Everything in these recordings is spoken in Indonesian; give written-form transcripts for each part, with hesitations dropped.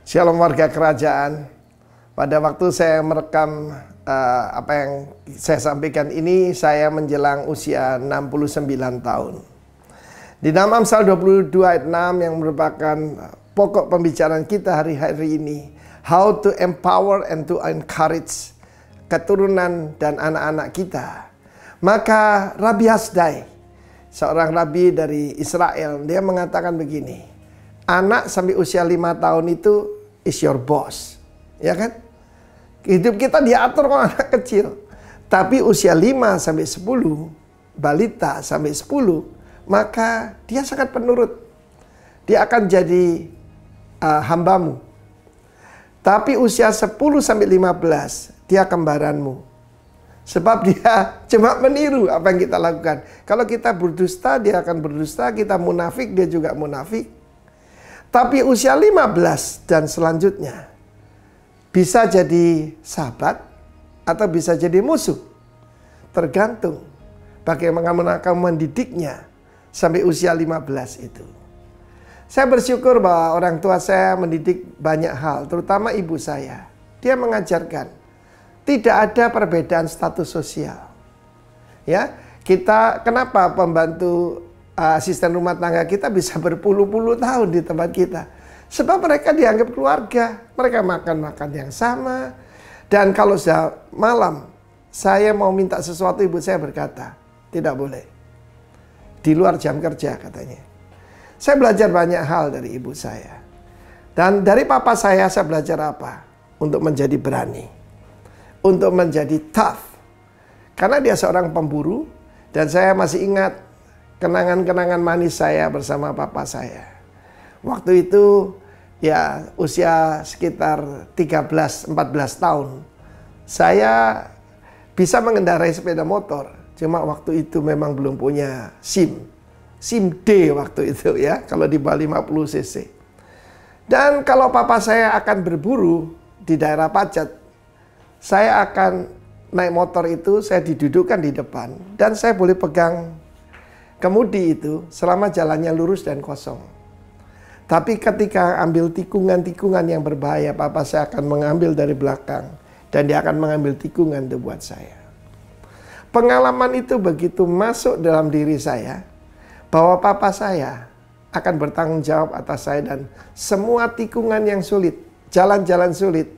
Shalom warga kerajaan. Pada waktu saya merekam apa yang saya sampaikan ini, saya menjelang usia 69 tahun. Di dalam Amsal 22 ayat 6 yang merupakan pokok pembicaraan kita hari-hari ini, how to empower and to encourage keturunan dan anak-anak kita. Maka Rabi Hasdai, seorang rabi dari Israel, dia mengatakan begini, anak sampai usia 5 tahun itu is your boss, ya kan? Hidup kita diatur kalau anak kecil. Tapi usia 5 sampai 10, balita sampai 10, maka dia sangat penurut. Dia akan jadi hambamu. Tapi usia 10 sampai 15, dia kembaranmu. Sebab dia cuma meniru apa yang kita lakukan. Kalau kita berdusta, dia akan berdusta. Kita munafik, dia juga munafik. Tapi usia 15 dan selanjutnya bisa jadi sahabat atau bisa jadi musuh. Tergantung bagaimana kamu mendidiknya sampai usia 15 itu. Saya bersyukur bahwa orang tua saya mendidik banyak hal, terutama ibu saya. Dia mengajarkan tidak ada perbedaan status sosial. Ya, kita kenapa pembantu asisten rumah tangga kita bisa berpuluh-puluh tahun di tempat kita? Sebab mereka dianggap keluarga. Mereka makan yang sama. Dan kalau sudah malam saya mau minta sesuatu, ibu saya berkata, tidak boleh. Di luar jam kerja katanya. Saya belajar banyak hal dari ibu saya. Dan dari papa saya belajar apa? Untuk menjadi berani. Untuk menjadi tough. Karena dia seorang pemburu. Dan saya masih ingat kenangan-kenangan manis saya bersama papa saya. Waktu itu ya usia sekitar 13-14 tahun. Saya bisa mengendarai sepeda motor. Cuma waktu itu memang belum punya SIM. SIM D waktu itu ya, kalau di bawah 50 cc. Dan kalau papa saya akan berburu di daerah Pacet, saya akan naik motor itu, saya didudukkan di depan. Dan saya boleh pegang kemudi itu selama jalannya lurus dan kosong. Tapi ketika ambil tikungan-tikungan yang berbahaya, papa saya akan mengambil dari belakang. Dan dia akan mengambil tikungan itu buat saya. Pengalaman itu begitu masuk dalam diri saya, bahwa papa saya akan bertanggung jawab atas saya. Dan semua tikungan yang sulit, jalan-jalan sulit,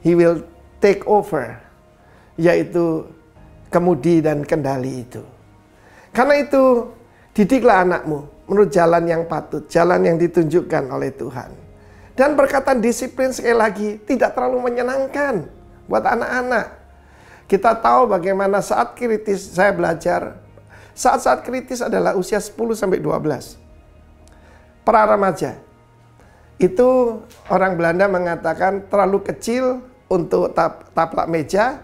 he will take over. Yaitu kemudi dan kendali itu. Karena itu, didiklah anakmu menurut jalan yang patut, jalan yang ditunjukkan oleh Tuhan. Dan perkataan disiplin sekali lagi tidak terlalu menyenangkan buat anak-anak. Kita tahu bagaimana saat kritis saya belajar. Saat-saat kritis adalah usia 10-12. Pra remaja. Itu orang Belanda mengatakan terlalu kecil untuk taplak meja,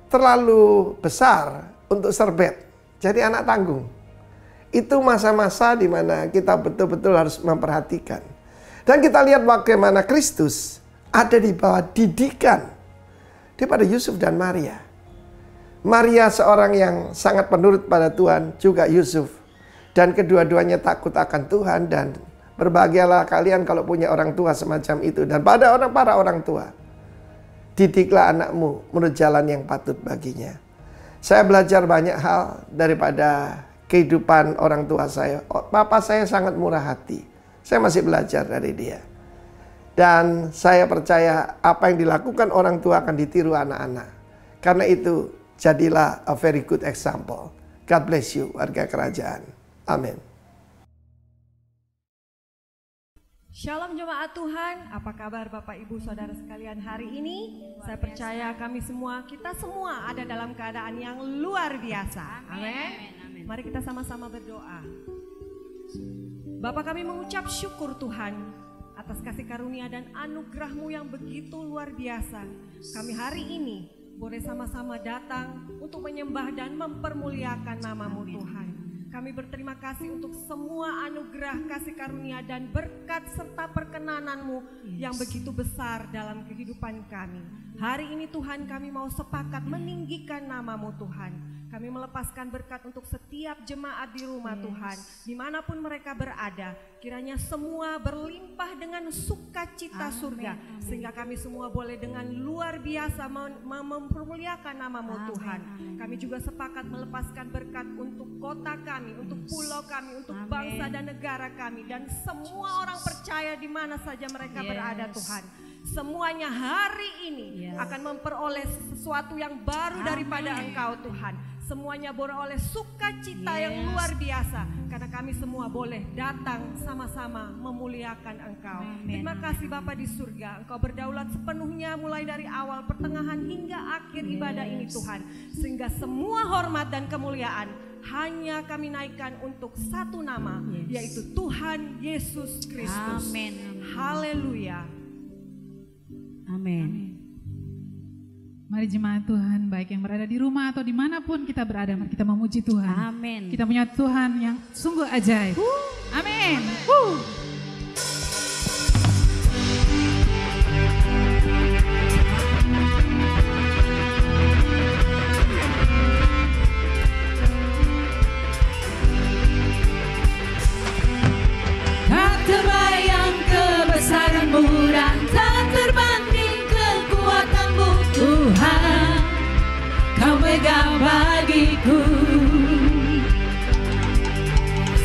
terlalu besar untuk serbet. Jadi anak tanggung. Itu masa-masa di mana kita betul-betul harus memperhatikan. Dan kita lihat bagaimana Kristus ada di bawah didikan daripada Yusuf dan Maria. Maria seorang yang sangat penurut pada Tuhan, juga Yusuf. Dan kedua-duanya takut akan Tuhan, dan berbahagialah kalian kalau punya orang tua semacam itu. Dan pada para orang tua, didiklah anakmu menurut jalan yang patut baginya. Saya belajar banyak hal daripada kehidupan orang tua saya. Papa saya sangat murah hati. Saya masih belajar dari dia. Dan saya percaya apa yang dilakukan orang tua akan ditiru anak-anak. Karena itu, jadilah a very good example. God bless you, warga kerajaan. Amin. Shalom jemaat Tuhan, apa kabar Bapak Ibu Saudara sekalian hari ini? Saya percaya kita semua ada dalam keadaan yang luar biasa. Amin. Mari kita sama-sama berdoa. Bapa, kami mengucap syukur Tuhan atas kasih karunia dan anugerah-Mu yang begitu luar biasa. Kami hari ini boleh sama-sama datang untuk menyembah dan mempermuliakan nama-Mu Tuhan. Kami berterima kasih untuk semua anugerah, kasih karunia dan berkat serta perkenanan-Mu yang begitu besar dalam kehidupan kami. Hari ini Tuhan kami mau sepakat meninggikan nama-Mu Tuhan. Kami melepaskan berkat untuk setiap jemaat di rumah Tuhan, dimanapun mereka berada. Kiranya semua berlimpah dengan sukacita surga, sehingga kami semua boleh dengan luar biasa mempermuliakan nama-Mu Tuhan. Kami juga sepakat melepaskan berkat untuk kota kami, untuk pulau kami, untuk bangsa dan negara kami, dan semua orang percaya di mana saja mereka berada Tuhan. Semuanya hari ini akan memperoleh sesuatu yang baru daripada Engkau Tuhan. Semuanya beroleh sukacita yang luar biasa, karena kami semua boleh datang sama-sama memuliakan Engkau. Terima kasih Bapa di surga, Engkau berdaulat sepenuhnya mulai dari awal, pertengahan hingga akhir ibadah ini Tuhan. Sehingga semua hormat dan kemuliaan hanya kami naikkan untuk satu nama, yaitu Tuhan Yesus Kristus. Haleluya. Amin. Mari jemaat Tuhan, baik yang berada di rumah atau dimanapun kita berada, mari kita memuji Tuhan. Amin. Kita punya Tuhan yang sungguh ajaib. Amin. Tak terbayang kebesaran-Mu dan tak terbanding kekuatan-Mu Tuhan. Kau pegang bagiku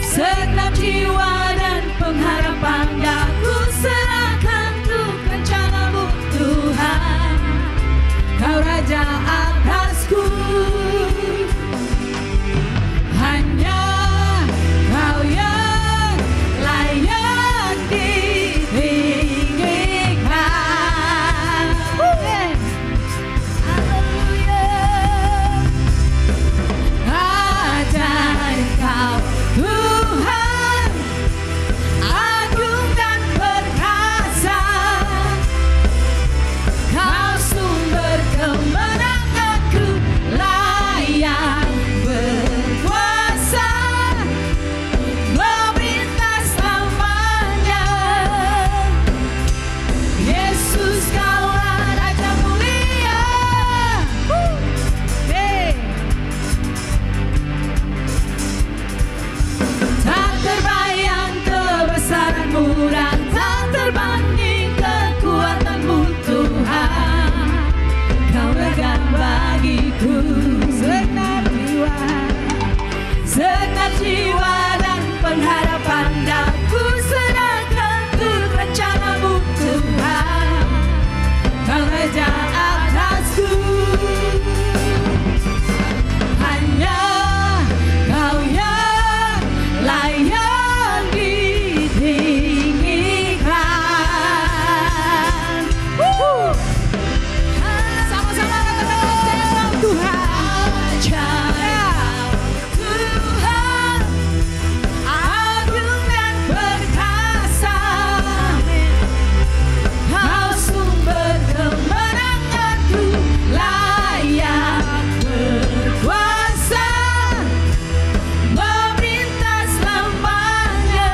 segenap jiwa dan pengharapan, dan ku serahkan untuk rencana-Mu Tuhan. Kau Raja atasku, hanya Kau yang layak ditinggikan. Haleluya. Ajaib Kau Tuhan, agung dan perkasa. Kau sumber kemenanganku, layak berkuasa, memerintah selamanya. Yesus Kaulah Raja mulia. Tak terbayang kebesaran-Mu dan tak terbanding kekuatan-Mu Tuhan. Kau pegang bagiku segenap jiwa dan pengharapan, dan ku serahkan untuk rencana-Mu Tuhan. Kau Raja atasku, hanya Kau yang layak ditinggikan. Sama-sama katakan Tuhan. Tuhan, agung dan perkasa. Kau sumber kemenanganku, layak berkuasa, memerintah selamanya.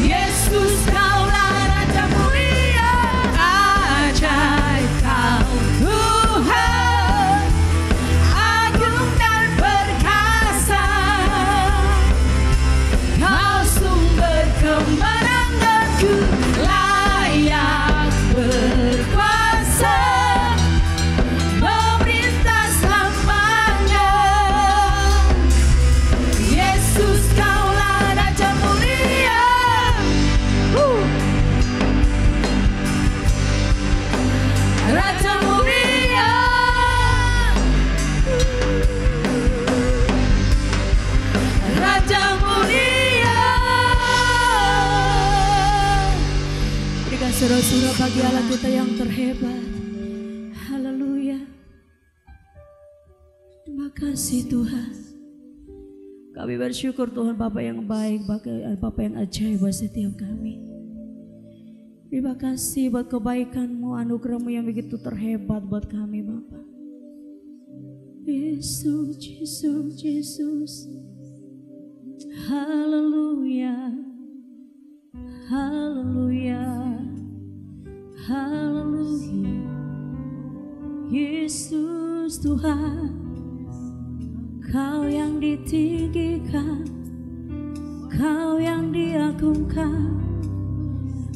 Yesus Kaulah Raja mulia. Ajaib Kau Tuhan, agung dan perkasa. Kau sumber kemenanganku, layak berkuasa, memerintah selamanya. Yesus Kaulah Raja mulia. Raja mulia. Raja mulia. Berikan surah-surah bagi Allah kita yang terhebat. Haleluya. Terima kasih Tuhan. Kami bersyukur Tuhan, Bapa yang baik, Bapa yang ajaib buat setiap kami. Terima kasih buat kebaikan-Mu, anugerah-Mu yang begitu terhebat buat kami Bapa. Yesus, Yesus, Yesus. Haleluya. Haleluya. Haleluya. Yesus Tuhan, Kau yang ditinggikan, Kau yang diagungkan,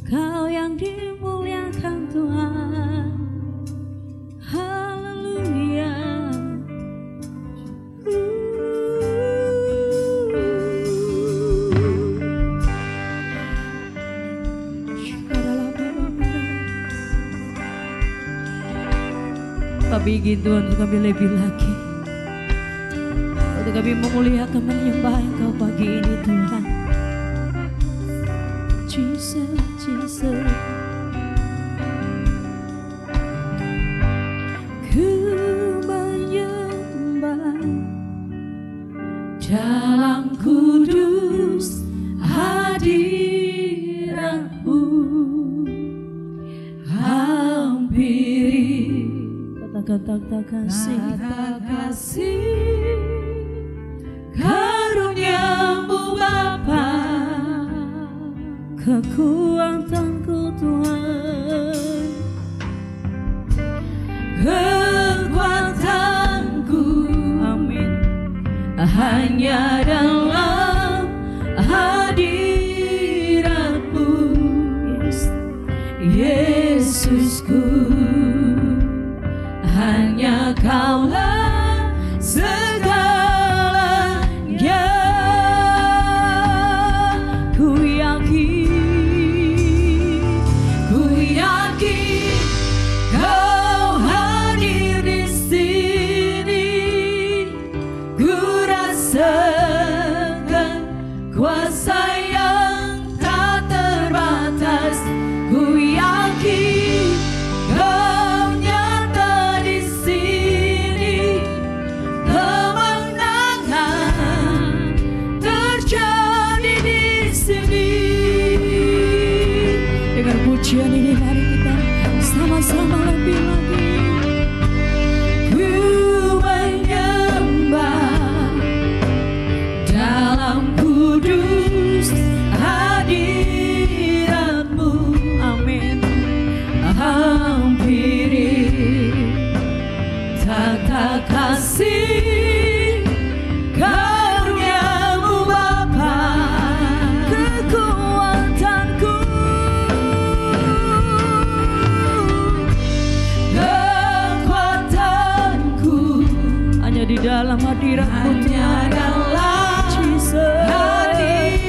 Kau yang dimuliakan Tuhan. Haleluya. Kami ingin Tuhan untuk kami lebih lagi, untuk kami memuliakan menyembah Engkau pagi ini Tuhan. Jesus, Jesus. Ku menyembah dalam kudus hadirat-Mu, hampiri kata kasih karunia-Mu Bapa, kekuatanku Tuhan, kekuatanku, amin, hanya dalam hadirat-Mu, Yesusku. Hanya Kaulah segalanya. Ku yakin Kau hadir di sini. Ku rasakan kuasa yang tak terbatas. Ku yakin Kau nyata di sini. Kemenangan terjadi di sini. Dengan pujian ini mari kita sama-sama lebih lagi. Ku menyembah dalam kudus hadirat-Mu, amin, hampiri tata kasih karunia-Mu Bapa, kekuatanku, kekuatanku, hanya di dalam hadirat-Mu, hanya dalam hadirat-Mu,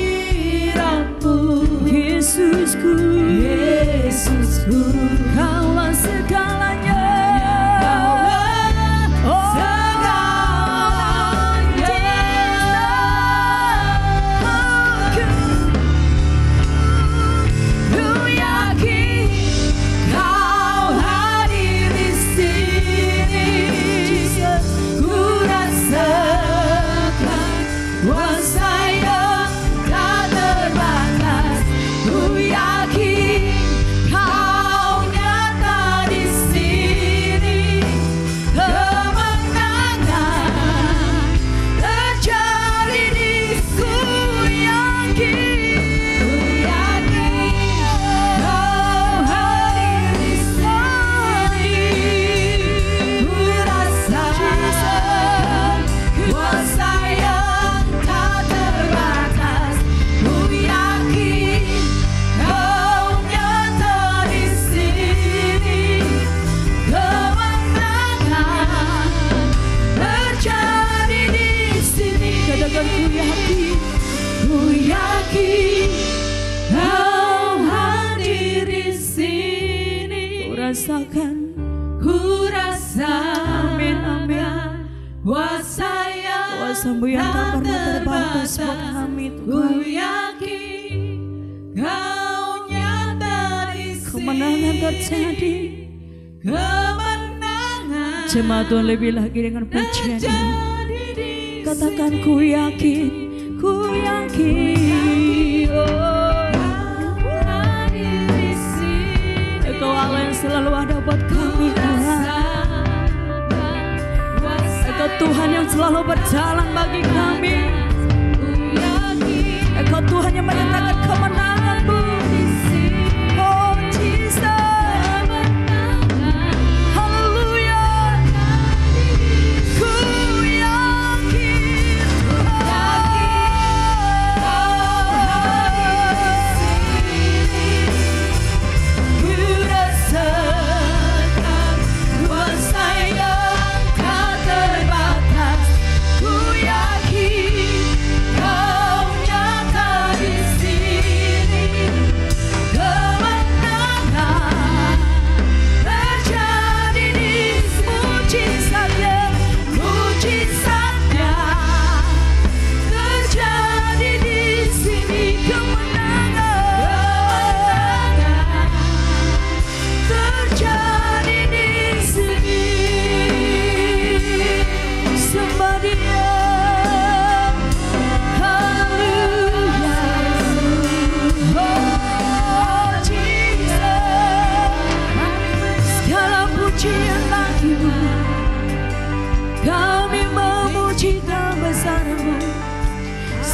Yesusku, Yesusku. Kaulah segalanya. Amin, amin. Kuasa-Mu yang tak pernah terbatas buat kami Tuhan. Ku yakin Kau nyata di sini. Kemenangan terjadi. Kemenangan. Jemaat Tuhan lebih lagi dengan pujian ini. Katakan ku yakin, ku yakin. Engkau Allah yang selalu ada buat kami Tuhan. Engkau Tuhan yang selalu berjalan bagi kami. Engkau Tuhan yang menyatakan kemenangan-Mu. Oh Jesus.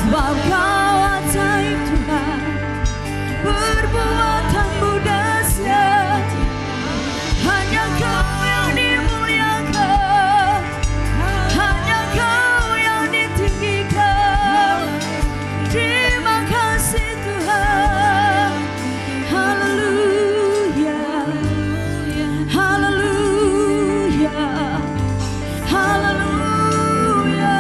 Sebab Kau ajaib Tuhan, perbuatanmu dahsyat. Hanya Kau yang dimuliakan, hanya Kau yang ditinggikan. Terima kasih Tuhan. Haleluya, haleluya, haleluya.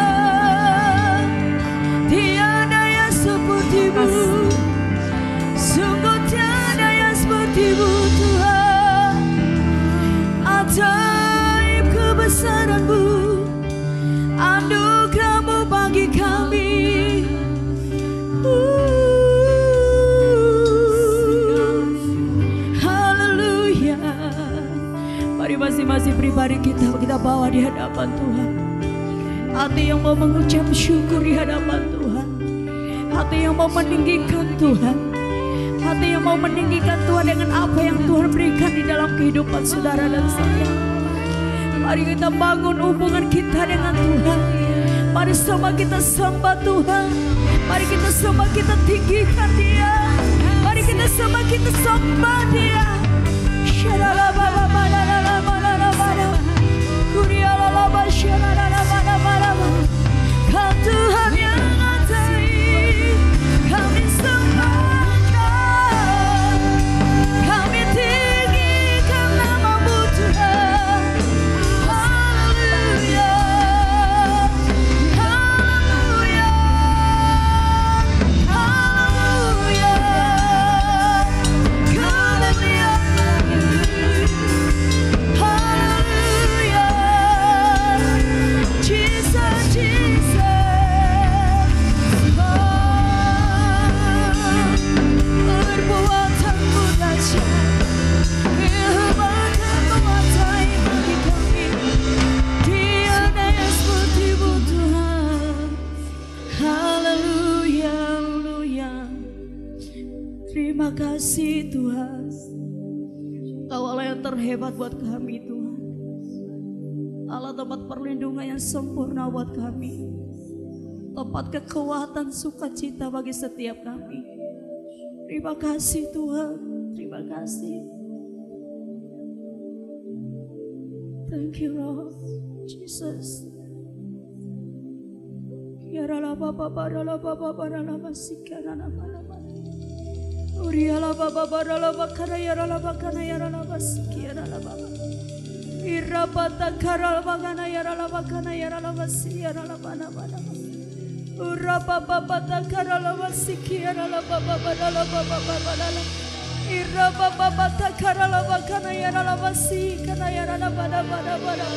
Tiada yang seperti-Mu, sungguh tiada yang seperti-Mu Tuhan. Ajaib kebesaran-Mu, anugerah-Mu bagi kami. Haleluya. Mari masing-masing pribadi kita bawa di hadapan Tuhan. Hati yang mau mengucap syukur di hadapan Tuhan, hati yang mau meninggikan Tuhan, hati yang mau meninggikan Tuhan dengan apa yang Tuhan berikan di dalam kehidupan saudara dan saya. Mari kita bangun hubungan kita dengan Tuhan. Mari sama kita sembah Tuhan. Mari kita sembah, kita tinggikan Dia. Mari kita sembah, kita sembah Dia. Kau Tuhan yang ajaib, kami sembahkan, kami tinggikan nama-Mu Tuhan. Haleluya, haleluya, haleluya. Haleluya, Jesus, Jesus. Perbuatanmu dahsyat, kehebatan-Mu ajaib bagi kami. Tiada yang seperti-Mu Tuhan. Haleluya, haleluya. Terima kasih Tuhan. Kau Allah yang terhebat buat kami Tuhan. Allah tempat perlindungan yang sempurna buat kami. Tempat kekuatan sukacita bagi setiap kami. Terima kasih Tuhan. Terima kasih. Thank you Lord Jesus. Yarala baba barala baba barala masikara nama. Uriala baba barala bakara yarala bakana yarala basikara baba. Irabata karala bakana yarala bakana yarala basiyara bana bana. Uraba baba takarala basikara baba barala baba barala. Iraba baba takarala bakana yarala basikana yarala bana bana bana.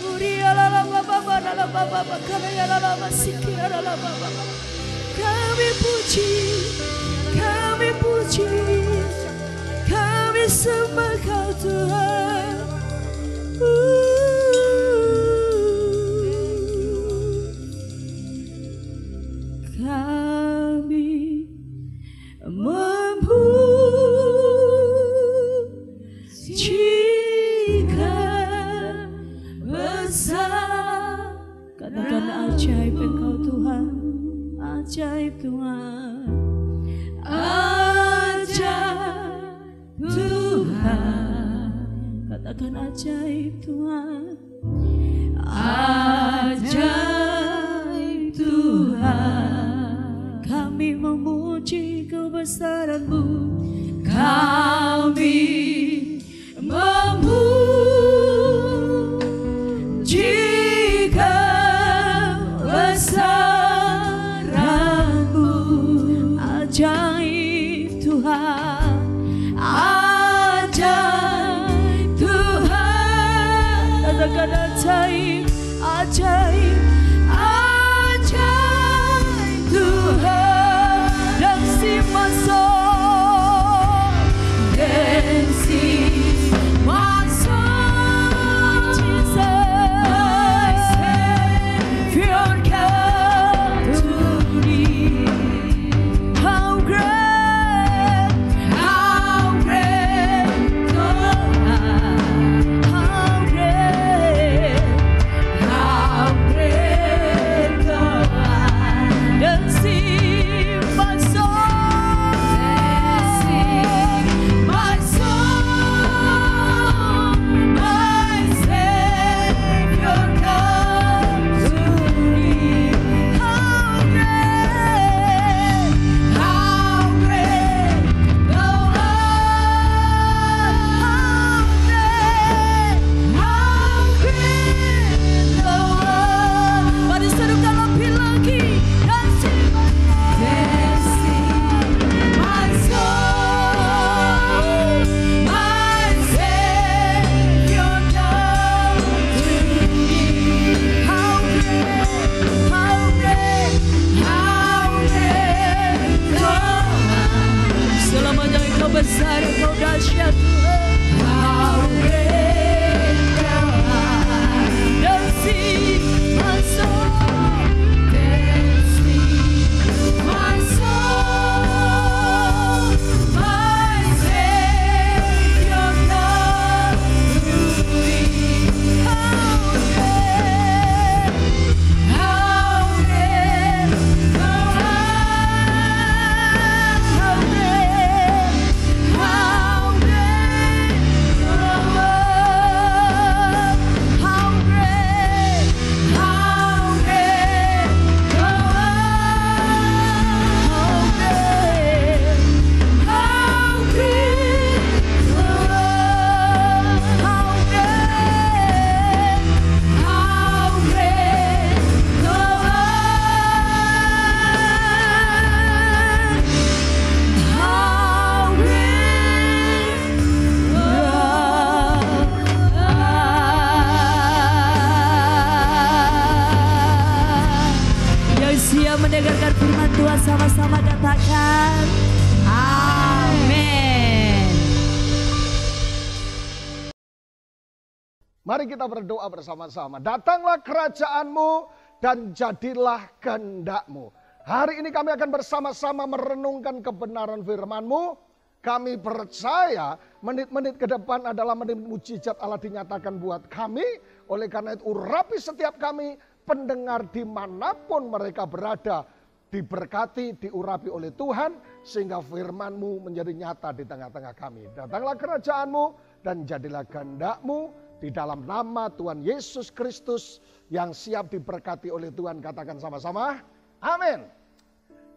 Uriala baba barala baba bakana yarala basikara baba. Kami puji, kami puji, kami sembah Kau Tuhan. Kami memujikan besar. Katakan ajaib Engkau Tuhan, ajaib Tuhan, ajaib Tuhan. Katakan ajaib Tuhan, ajaib Tuhan. Kami memuji kebesaran-Mu, kami memuji kebesaran-Mu. Ajaib Tuhan, ajaib Tuhan. Katakan ajaib, ajaib, ajaib Tuhan. Dan si masuk, dan si masuk, Jesus, Savior come to thee. How great God, how great bersama-sama katakan amin. Mari kita berdoa bersama-sama. Datanglah kerajaan-Mu dan jadilah kehendak-Mu. Hari ini kami akan bersama-sama merenungkan kebenaran firman-Mu. Kami percaya menit-menit ke depan adalah menit mujizat Allah dinyatakan buat kami. Oleh karena itu urapi setiap kami, pendengar dimanapun mereka berada. Diberkati, diurapi oleh Tuhan. Sehingga firman-Mu menjadi nyata di tengah-tengah kami. Datanglah kerajaan-Mu dan jadilah kehendak-Mu. Di dalam nama Tuhan Yesus Kristus yang siap diberkati oleh Tuhan. Katakan sama-sama. Amin.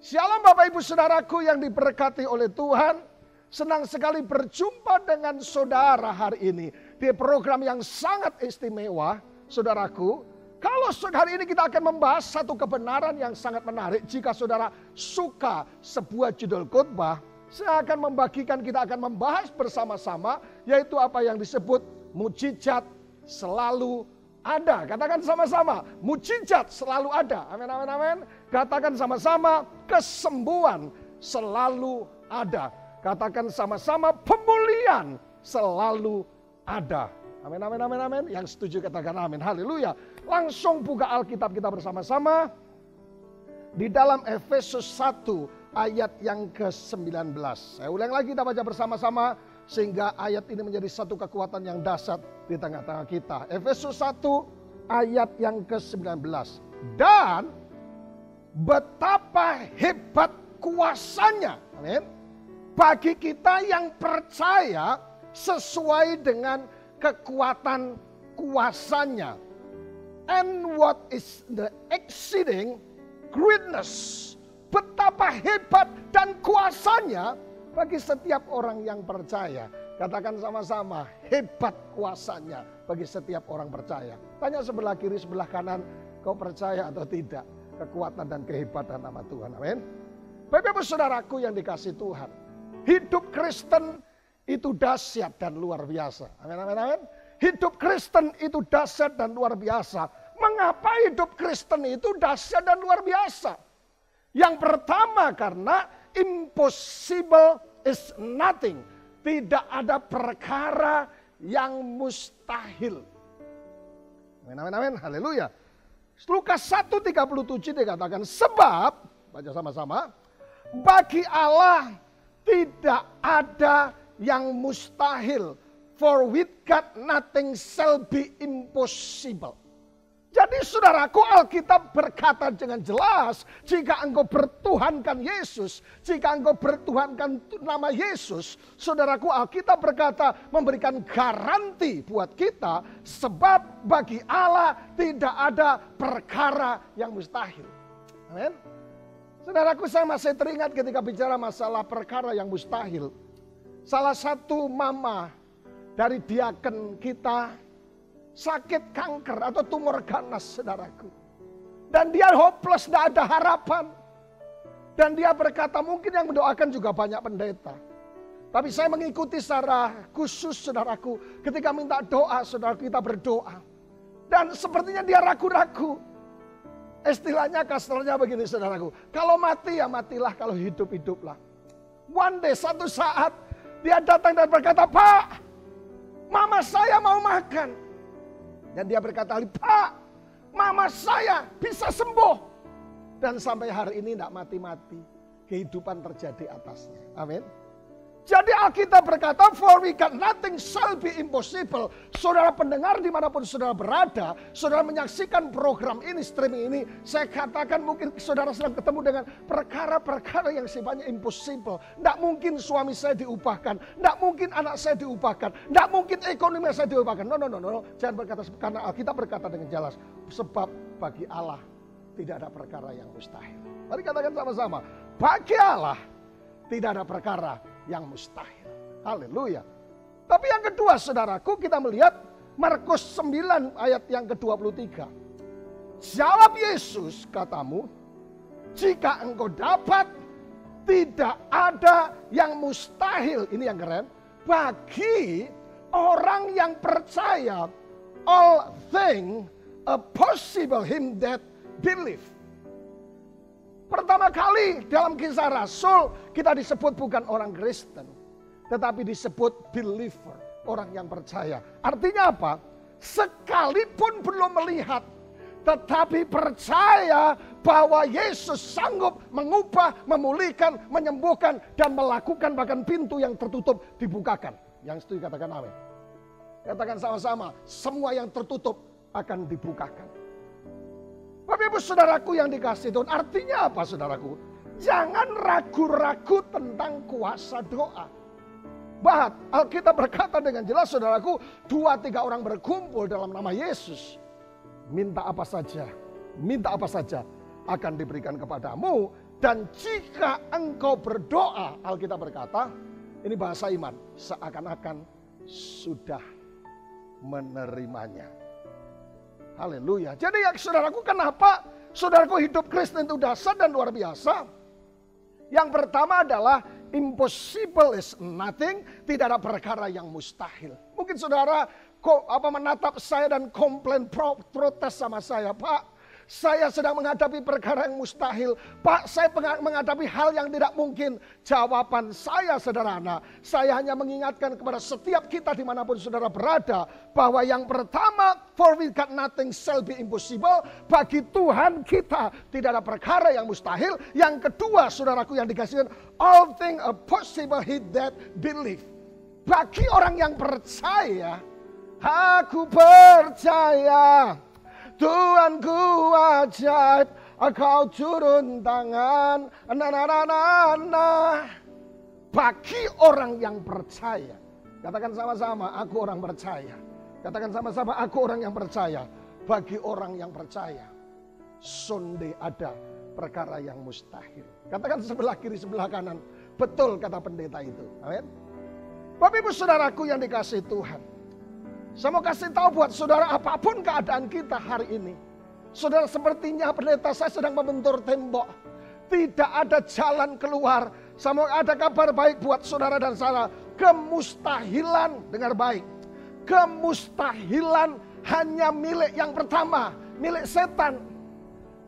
Shalom Bapak Ibu Saudaraku yang diberkati oleh Tuhan. Senang sekali berjumpa dengan saudara hari ini. Di program yang sangat istimewa, saudaraku. Kalau hari ini kita akan membahas satu kebenaran yang sangat menarik. Jika saudara suka sebuah judul khotbah, saya akan membagikan, kita akan membahas bersama-sama. Yaitu apa yang disebut mujizat selalu ada. Katakan sama-sama, mujizat selalu ada. Amin, amin, amin. Katakan sama-sama, kesembuhan selalu ada. Katakan sama-sama, pemulihan selalu ada. Amin, amin, amin, amin. Yang setuju katakan amin. Haleluya. Langsung buka Alkitab kita bersama-sama. Di dalam Efesus 1 ayat yang ke-19. Saya ulang lagi, kita baca bersama-sama. Sehingga ayat ini menjadi satu kekuatan yang dahsyat di tengah-tengah kita. Efesus 1 ayat yang ke-19. Dan betapa hebat kuasanya. Amin. Bagi kita yang percaya sesuai dengan kekuatan kuasanya. And what is the exceeding greatness. Betapa hebat dan kuasanya bagi setiap orang yang percaya. Katakan sama-sama, hebat kuasanya bagi setiap orang percaya. Tanya sebelah kiri, sebelah kanan, kau percaya atau tidak kekuatan dan kehebatan nama Tuhan. Amin. Bapak-ibu saudaraku yang dikasih Tuhan. Hidup Kristen itu dahsyat dan luar biasa. Amin, amin, amin. Hidup Kristen itu dahsyat dan luar biasa. Mengapa hidup Kristen itu dahsyat dan luar biasa? Yang pertama karena impossible is nothing. Tidak ada perkara yang mustahil. Amin, amin, amin. Haleluya. Lukas 1:37 dikatakan, sebab, baca sama-sama, bagi Allah tidak ada yang mustahil. For with God nothing shall be impossible. Jadi saudaraku, Alkitab berkata dengan jelas, jika engkau bertuhankan Yesus, jika engkau bertuhankan nama Yesus, saudaraku, Alkitab berkata memberikan garansi buat kita, sebab bagi Allah tidak ada perkara yang mustahil. Amin. Saudaraku, saya masih teringat ketika bicara masalah perkara yang mustahil. Salah satu mama dari diaken kita sakit kanker atau tumor ganas, saudaraku. Dan dia hopeless, tidak ada harapan. Dan dia berkata, mungkin yang mendoakan juga banyak pendeta. Tapi saya mengikuti secara khusus, saudaraku. Ketika minta doa, saudara kita berdoa. Dan sepertinya dia ragu-ragu. Istilahnya, kasarnya begini, saudaraku. Kalau mati ya matilah, kalau hidup, hiduplah. One day, satu saat, dia datang dan berkata, Pak, mama saya mau makan. Dan dia berkata, Pak, mama saya bisa sembuh. Dan sampai hari ini tidak mati-mati. Kehidupan terjadi atasnya. Amin. Jadi Alkitab berkata, for we got nothing shall be impossible. Saudara pendengar dimanapun saudara berada, saudara menyaksikan program ini, streaming ini, saya katakan mungkin saudara sedang ketemu dengan perkara-perkara yang sifatnya impossible. Tidak mungkin suami saya diubahkan, tidak mungkin anak saya diubahkan, tidak mungkin ekonomi saya diubahkan. No. Jangan berkata, karena Alkitab berkata dengan jelas, sebab bagi Allah tidak ada perkara yang mustahil. Mari katakan sama-sama, bagi Allah tidak ada perkara yang mustahil. Haleluya. Tapi yang kedua, saudaraku, kita melihat Markus 9 ayat yang ke-23. Jawab Yesus, katamu, jika engkau dapat, tidak ada yang mustahil. Ini yang keren. Bagi orang yang percaya, all things are possible him that believe. Pertama kali dalam Kisah Rasul kita disebut bukan orang Kristen, tetapi disebut believer, orang yang percaya. Artinya apa? Sekalipun belum melihat, tetapi percaya bahwa Yesus sanggup mengubah, memulihkan, menyembuhkan, dan melakukan bahkan pintu yang tertutup dibukakan. Yang setuju katakan amin. Katakan sama-sama, semua yang tertutup akan dibukakan. Bapak Ibu Saudaraku yang dikasihi Tuhan, artinya apa saudaraku? Jangan ragu-ragu tentang kuasa doa. Bahkan Alkitab berkata dengan jelas saudaraku, 2-3 orang berkumpul dalam nama Yesus. Minta apa saja akan diberikan kepadamu. Dan jika engkau berdoa, Alkitab berkata, ini bahasa iman, seakan-akan sudah menerimanya. Haleluya. Jadi ya saudaraku, kenapa saudaraku hidup Kristen itu dahsyat dan luar biasa? Yang pertama adalah impossible is nothing, tidak ada perkara yang mustahil. Mungkin saudara menatap saya dan komplain, protes sama saya, Pak, saya sedang menghadapi perkara yang mustahil. Pak, saya menghadapi hal yang tidak mungkin. Jawaban saya sederhana. Saya hanya mengingatkan kepada setiap kita dimanapun saudara berada, bahwa yang pertama, for with God nothing shall be impossible. Bagi Tuhan kita tidak ada perkara yang mustahil. Yang kedua, saudaraku yang dikasihi, all things are possible he that believe. Bagi orang yang percaya, aku percaya Tuhanku ajaib, Engkau turun tangan. Bagi orang yang percaya, katakan sama-sama, aku orang percaya. Katakan sama-sama, aku orang yang percaya. Bagi orang yang percaya, sonde ada perkara yang mustahil. Katakan sebelah kiri, sebelah kanan, betul kata pendeta itu. Amin. Bapak Ibu Saudaraku yang dikasihi Tuhan, saya mau kasih tahu buat saudara, apapun keadaan kita hari ini. Saudara, sepertinya pendeta saya sedang membentur tembok. Tidak ada jalan keluar. Saya mau ada kabar baik buat saudara dan saya. Kemustahilan, dengar baik. Kemustahilan hanya milik yang pertama, milik setan.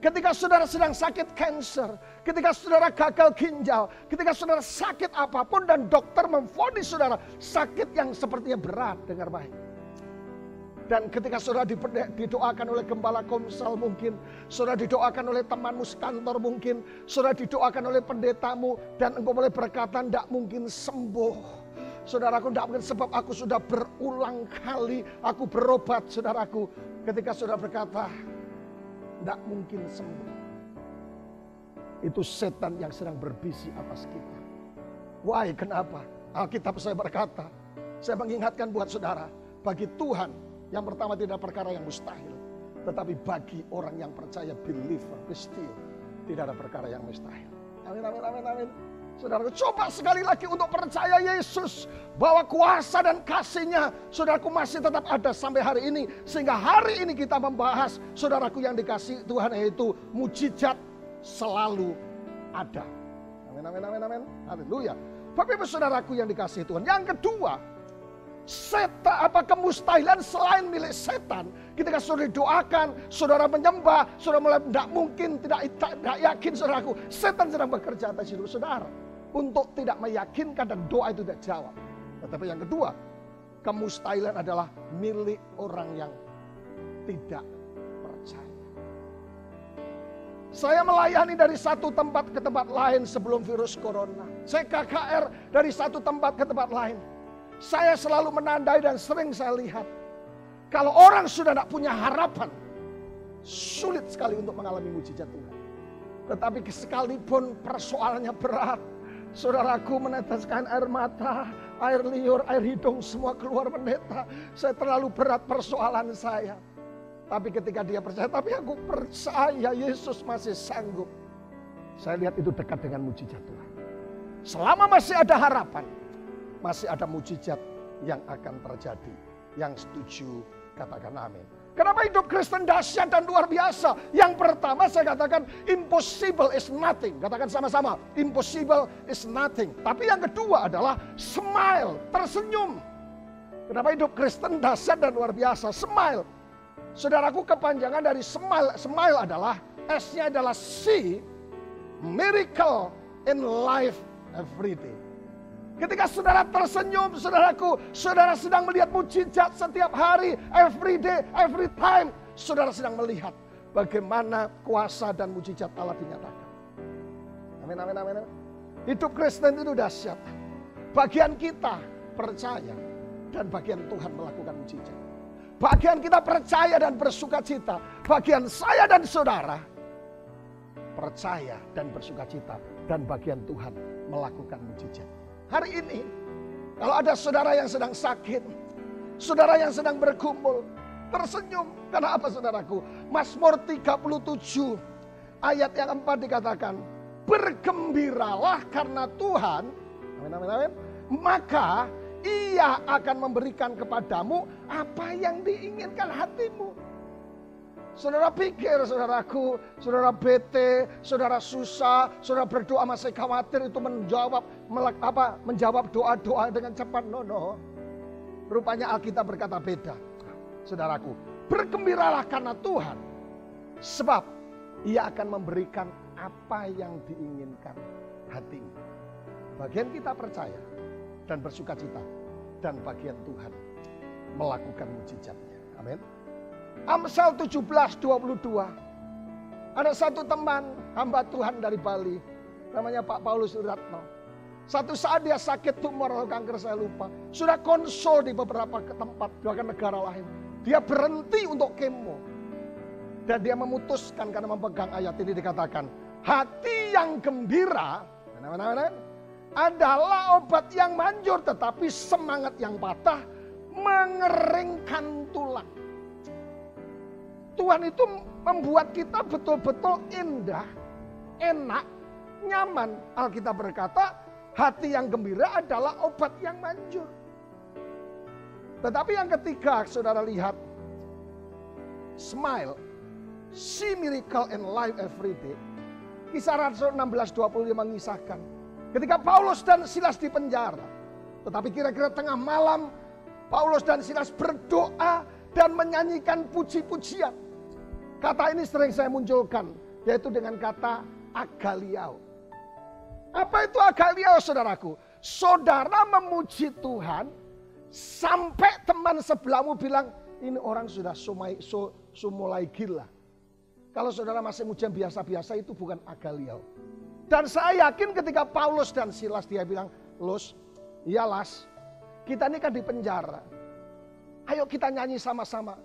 Ketika saudara sedang sakit kanker, ketika saudara gagal ginjal, ketika saudara sakit apapun dan dokter memvonis saudara sakit yang sepertinya berat, dengar baik. Dan ketika saudara didoakan oleh gembala komsel mungkin, saudara didoakan oleh temanmu sekantor mungkin, saudara didoakan oleh pendetamu, dan engkau boleh berkata, tidak mungkin sembuh. Saudaraku, tidak mungkin, sebab aku sudah berulang kali, aku berobat, saudaraku. Ketika saudara berkata, tidak mungkin sembuh. Itu setan yang sedang berbisik atas kita. Why? Kenapa? Alkitab saya berkata, saya mengingatkan buat saudara, bagi Tuhan, yang pertama tidak perkara yang mustahil. Tetapi bagi orang yang percaya, believer, Kristian, tidak ada perkara yang mustahil. Amin, amin, amin, amin. Saudaraku, coba sekali lagi untuk percaya Yesus. Bahwa kuasa dan kasih-Nya, saudaraku, masih tetap ada sampai hari ini. Sehingga hari ini kita membahas, saudaraku yang dikasihi Tuhan, yaitu mujizat selalu ada. Amin, amin, amin, amin. Haleluya. Bapak Ibu Saudaraku yang dikasihi Tuhan. Yang kedua, kemustahilan selain milik setan. Ketika saudara didoakan, saudara menyembah, saudara mulai tidak mungkin, tidak yakin saudaraku. Setan sedang bekerja atas hidup saudara. Untuk tidak meyakinkan dan doa itu tidak jawab. Tetapi yang kedua, kemustahilan adalah milik orang yang tidak percaya. Saya melayani dari satu tempat ke tempat lain sebelum virus corona. Saya KKR dari satu tempat ke tempat lain. Saya selalu menandai dan sering saya lihat. Kalau orang sudah tidak punya harapan, sulit sekali untuk mengalami mujizat Tuhan. Tetapi sekalipun persoalannya berat, saudaraku meneteskan air mata, air liur, air hidung, semua keluar pendeta. Saya terlalu berat persoalan saya. Tapi ketika dia percaya, tapi aku percaya Yesus masih sanggup. Saya lihat itu dekat dengan mujizat Tuhan. Selama masih ada harapan, masih ada mujizat yang akan terjadi. Yang setuju katakan amin. Kenapa hidup Kristen dahsyat dan luar biasa? Yang pertama saya katakan impossible is nothing. Katakan sama-sama, impossible is nothing. Tapi yang kedua adalah smile, tersenyum. Kenapa hidup Kristen dahsyat dan luar biasa? Smile. Saudaraku, kepanjangan dari smile adalah S-nya adalah C, miracle in life every day. Ketika saudara tersenyum, saudaraku, saudara sedang melihat mujizat setiap hari, every day, every time. Saudara sedang melihat bagaimana kuasa dan mujizat Allah dinyatakan. Amin, amin, amin. Hidup Kristen itu dahsyat. Bagian kita percaya dan bagian Tuhan melakukan mujizat. Bagian kita percaya dan bersukacita. Bagian saya dan saudara percaya dan bersukacita. Dan bagian Tuhan melakukan mujizat. Hari ini, kalau ada saudara yang sedang sakit, saudara yang sedang bergumul, tersenyum. Karena apa saudaraku? Mazmur 37 ayat yang 4 dikatakan, bergembiralah karena Tuhan, amin, amin, amin, maka Ia akan memberikan kepadamu apa yang diinginkan hatimu. Saudara pikir, saudaraku, saudara bete, saudara susah, saudara berdoa masih khawatir itu menjawab doa-doa dengan cepat. No. Rupanya Alkitab berkata beda. Saudaraku, bergembiralah karena Tuhan, sebab Ia akan memberikan apa yang diinginkan hatimu. Bagian kita percaya dan bersukacita, dan bagian Tuhan melakukan mujizatnya. Amin. Amsal 17:22. Ada satu teman hamba Tuhan dari Bali, namanya Pak Paulus Suratno. Satu saat dia sakit tumor atau kanker, saya lupa. Sudah konsul di beberapa tempat, bahkan negara lain. Dia berhenti untuk kemo. Dan dia memutuskan karena memegang ayat ini dikatakan, hati yang gembira adalah obat yang manjur, tetapi semangat yang patah mengeringkan tulang. Tuhan itu membuat kita betul-betul indah, enak, nyaman. Alkitab berkata, hati yang gembira adalah obat yang manjur. Tetapi yang ketiga, saudara lihat, smile, see miracle in life every day. Kisah Rasul 16:20 mengisahkan, ketika Paulus dan Silas di penjara, tetapi kira-kira tengah malam, Paulus dan Silas berdoa dan menyanyikan puji-pujian. Kata ini sering saya munculkan, yaitu dengan kata agaliao. Apa itu agaliao, saudaraku? Saudara memuji Tuhan sampai teman sebelahmu bilang, ini orang sudah mulai gila. Kalau saudara masih muji yang biasa-biasa, itu bukan agaliao. Dan saya yakin ketika Paulus dan Silas, dia bilang, Los, iya Las, kita ini kan di penjara. Ayo kita nyanyi sama-sama.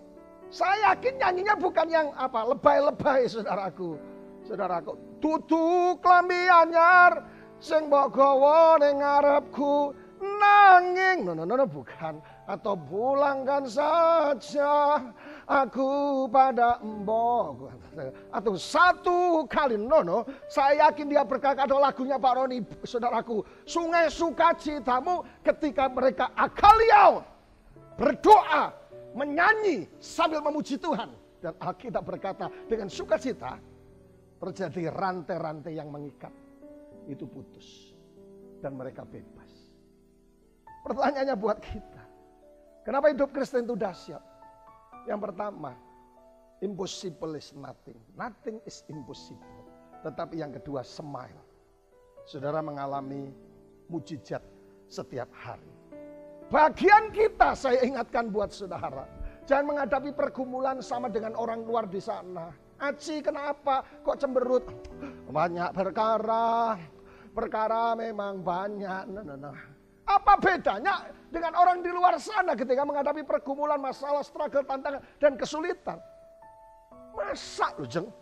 Saya yakin nyanyinya bukan yang lebay-lebay, saudaraku. Saudaraku, tutu klambi anyar sing mbok gawa ning ngarepku nanging. No, bukan. Atau pulangkan saja aku pada mbok. Atau satu kali. No. Saya yakin dia berkata lagunya Pak Roni, saudaraku. Sungai sukacitamu ketika mereka agaliao, berdoa, menyanyi sambil memuji Tuhan. Dan Alkitab berkata dengan sukacita terjadi rantai-rantai yang mengikat. Itu putus. Dan mereka bebas. Pertanyaannya buat kita. Kenapa hidup Kristen itu dahsyat? Yang pertama, impossible is nothing. Nothing is impossible. Tetapi yang kedua, smile. Saudara mengalami mujizat setiap hari. Bagian kita, saya ingatkan buat saudara, jangan menghadapi pergumulan sama dengan orang luar di sana. Aci, kenapa? Kok cemberut? Banyak perkara memang banyak. No. Apa bedanya dengan orang di luar sana ketika menghadapi pergumulan, masalah, struggle, tantangan, dan kesulitan? Masa loh jeng?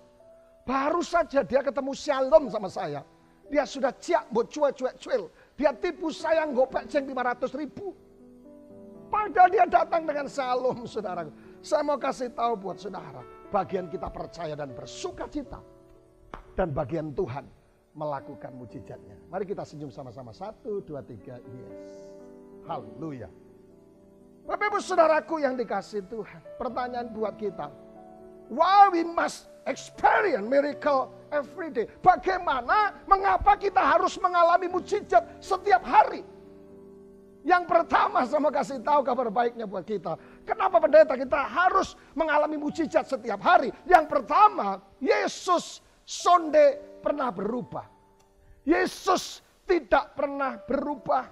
Baru saja dia ketemu Shalom sama saya. Dia sudah ciak, buat cuek-cuek. Dia tipu saya ngopek ceng 500.000. Padahal dia datang dengan Shalom, saudara. Saya mau kasih tahu buat saudara, bagian kita percaya dan bersukacita, dan bagian Tuhan melakukan mujizatnya. Mari kita senyum sama-sama. 1, 2, 3, yes. Haleluya. Bapak Ibu saudaraku yang dikasih Tuhan, pertanyaan buat kita, why we must experience miracle every day? Bagaimana, mengapa kita harus mengalami mujizat setiap hari? Yang pertama saya mau kasih tahu kabar baiknya buat kita. Kenapa pendeta kita harus mengalami mujizat setiap hari? Yang pertama, Yesus sonde pernah berubah. Yesus tidak pernah berubah.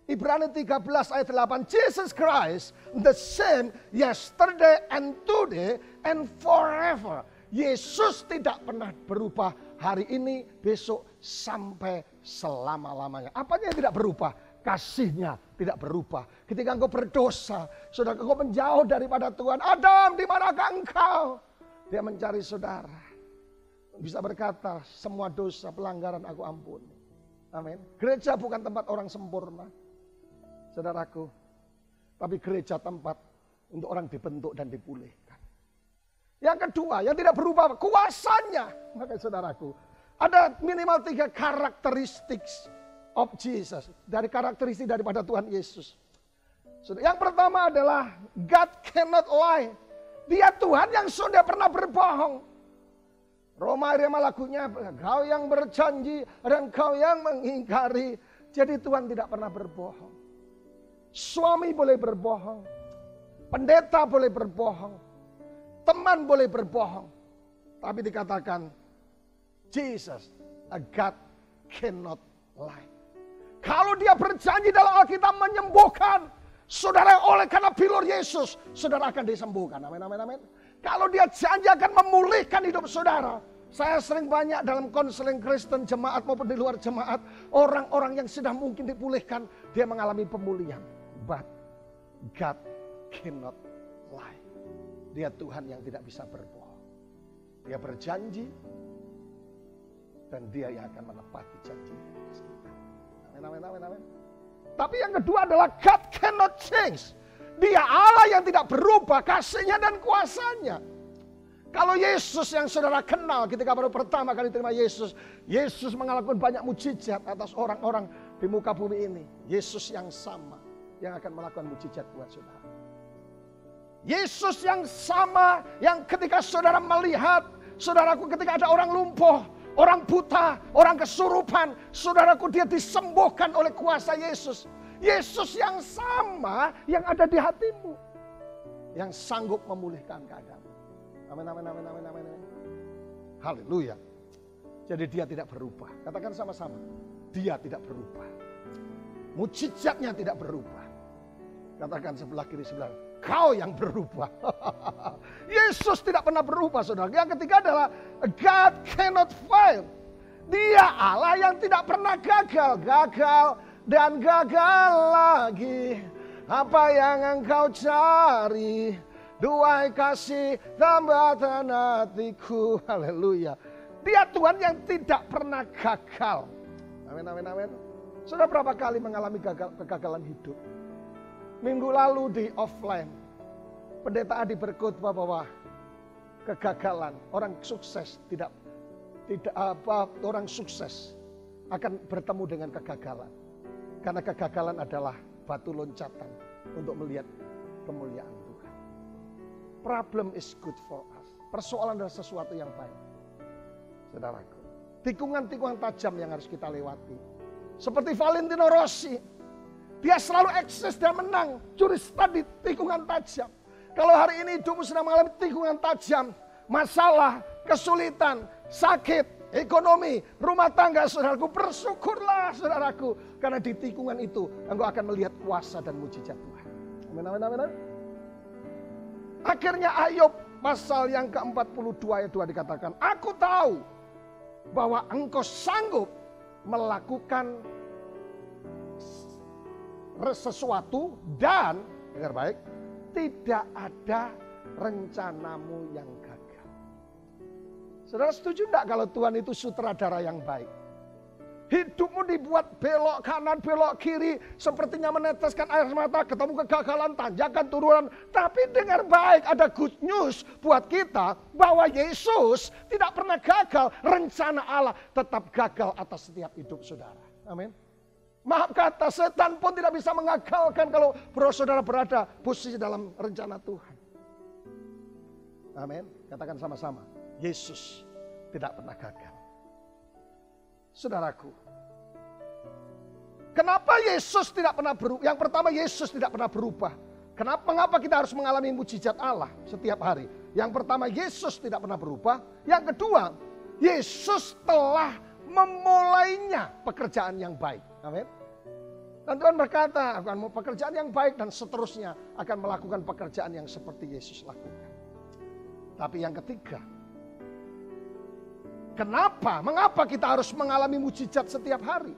Ibrani 13 ayat 8, Jesus Christ the same yesterday and today and forever. Yesus tidak pernah berubah hari ini, besok, sampai selama-lamanya. Apanya yang tidak berubah? Kasihnya tidak berubah. Ketika engkau berdosa, saudara, engkau menjauh daripada Tuhan. Adam, di manakah engkau? Dia mencari saudara. Bisa berkata, semua dosa pelanggaran aku ampuni. Amin. Gereja bukan tempat orang sempurna, saudaraku. Tapi gereja tempat untuk orang dibentuk dan dipulihkan. Yang kedua, yang tidak berubah, kuasanya. Maka saudaraku, ada minimal 3 karakteristik of Jesus. Dari karakteristik daripada Tuhan Yesus. Yang pertama adalah God cannot lie. Dia Tuhan yang sudah pernah berbohong. Roma Irama lagunya, kau yang berjanji dan kau yang mengingkari. Jadi Tuhan tidak pernah berbohong. Suami boleh berbohong. Pendeta boleh berbohong. Teman boleh berbohong. Tapi dikatakan, Jesus, a God cannot lie. Kalau dia berjanji dalam Alkitab menyembuhkan, saudara, oleh karena bilur Yesus, saudara akan disembuhkan. Amin, amin, amin. Kalau dia janji akan memulihkan hidup saudara. Saya sering banyak dalam konseling Kristen, jemaat maupun di luar jemaat, orang-orang yang sudah mungkin dipulihkan, dia mengalami pemulihan. But God cannot lie. Dia Tuhan yang tidak bisa berbohong. Dia berjanji, dan dia yang akan menepati janjinya atas kita. Amin, amin, amin, amin. Tapi yang kedua adalah God cannot change. Dia Allah yang tidak berubah kasihnya dan kuasanya. Kalau Yesus yang saudara kenal ketika baru pertama kali terima Yesus. Yesus mengalami banyak mujizat atas orang-orang di muka bumi ini. Yesus yang sama yang akan melakukan mujizat buat saudara. Yesus yang sama yang ketika saudara melihat, saudaraku, ketika ada orang lumpuh, orang buta, orang kesurupan, saudaraku, dia disembuhkan oleh kuasa Yesus. Yesus yang sama yang ada di hatimu, yang sanggup memulihkan keadaanmu. Amin, amin, amin, amin, amin. Haleluya. Jadi dia tidak berubah. Katakan sama-sama, dia tidak berubah. Mujizatnya tidak berubah. Katakan sebelah kiri sebelah, kau yang berubah. Yesus tidak pernah berubah, saudara. Yang ketiga adalah God cannot fail. Dia Allah yang tidak pernah gagal. Gagal dan gagal lagi. Apa yang engkau cari? Duhai kasih tambatan hatiku. Haleluya. Dia Tuhan yang tidak pernah gagal. Amin, amin, amin. Sudah berapa kali mengalami kegagalan hidup? Minggu lalu di offline, pendeta Adi berkhotbah bahwa kegagalan, orang sukses orang sukses akan bertemu dengan kegagalan. Karena kegagalan adalah batu loncatan untuk melihat kemuliaan Tuhan. Problem is good for us. Persoalan adalah sesuatu yang baik. Saudaraku, tikungan-tikungan tajam yang harus kita lewati. Seperti Valentino Rossi, dia selalu eksis dan menang curi start di tikungan tajam. Kalau hari ini hidupmu sedang mengalami tikungan tajam, masalah, kesulitan, sakit, ekonomi, rumah tangga, saudaraku, bersyukurlah saudaraku. Karena di tikungan itu engkau akan melihat kuasa dan mujizat Tuhan. Amin, amin, amin. Akhirnya Ayub pasal yang ke-42 ayat 2 dikatakan, aku tahu bahwa engkau sanggup melakukan sesuatu dan, dengar baik, tidak ada rencanamu yang gagal. Saudara setuju enggak kalau Tuhan itu sutradara yang baik? Hidupmu dibuat belok kanan, belok kiri, sepertinya meneteskan air mata, ketemu kegagalan, tanjakan, turunan. Tapi dengar baik, ada good news buat kita bahwa Yesus tidak pernah gagal. Rencana Allah tetap gagal atas setiap hidup saudara. Amin. Maaf kata, setan pun tidak bisa mengagalkan kalau saudara berada posisi dalam rencana Tuhan. Amin. Katakan sama-sama, Yesus tidak pernah gagal. Saudaraku, kenapa Yesus tidak pernah berubah? Yang pertama, Yesus tidak pernah berubah. Mengapa kita harus mengalami mujizat Allah setiap hari? Yang pertama, Yesus tidak pernah berubah. Yang kedua, Yesus telah memulainya pekerjaan yang baik. Amin. Dan Tuhan berkata, akan mau pekerjaan yang baik dan seterusnya akan melakukan pekerjaan yang seperti Yesus lakukan. Tapi yang ketiga, mengapa kita harus mengalami mujizat setiap hari?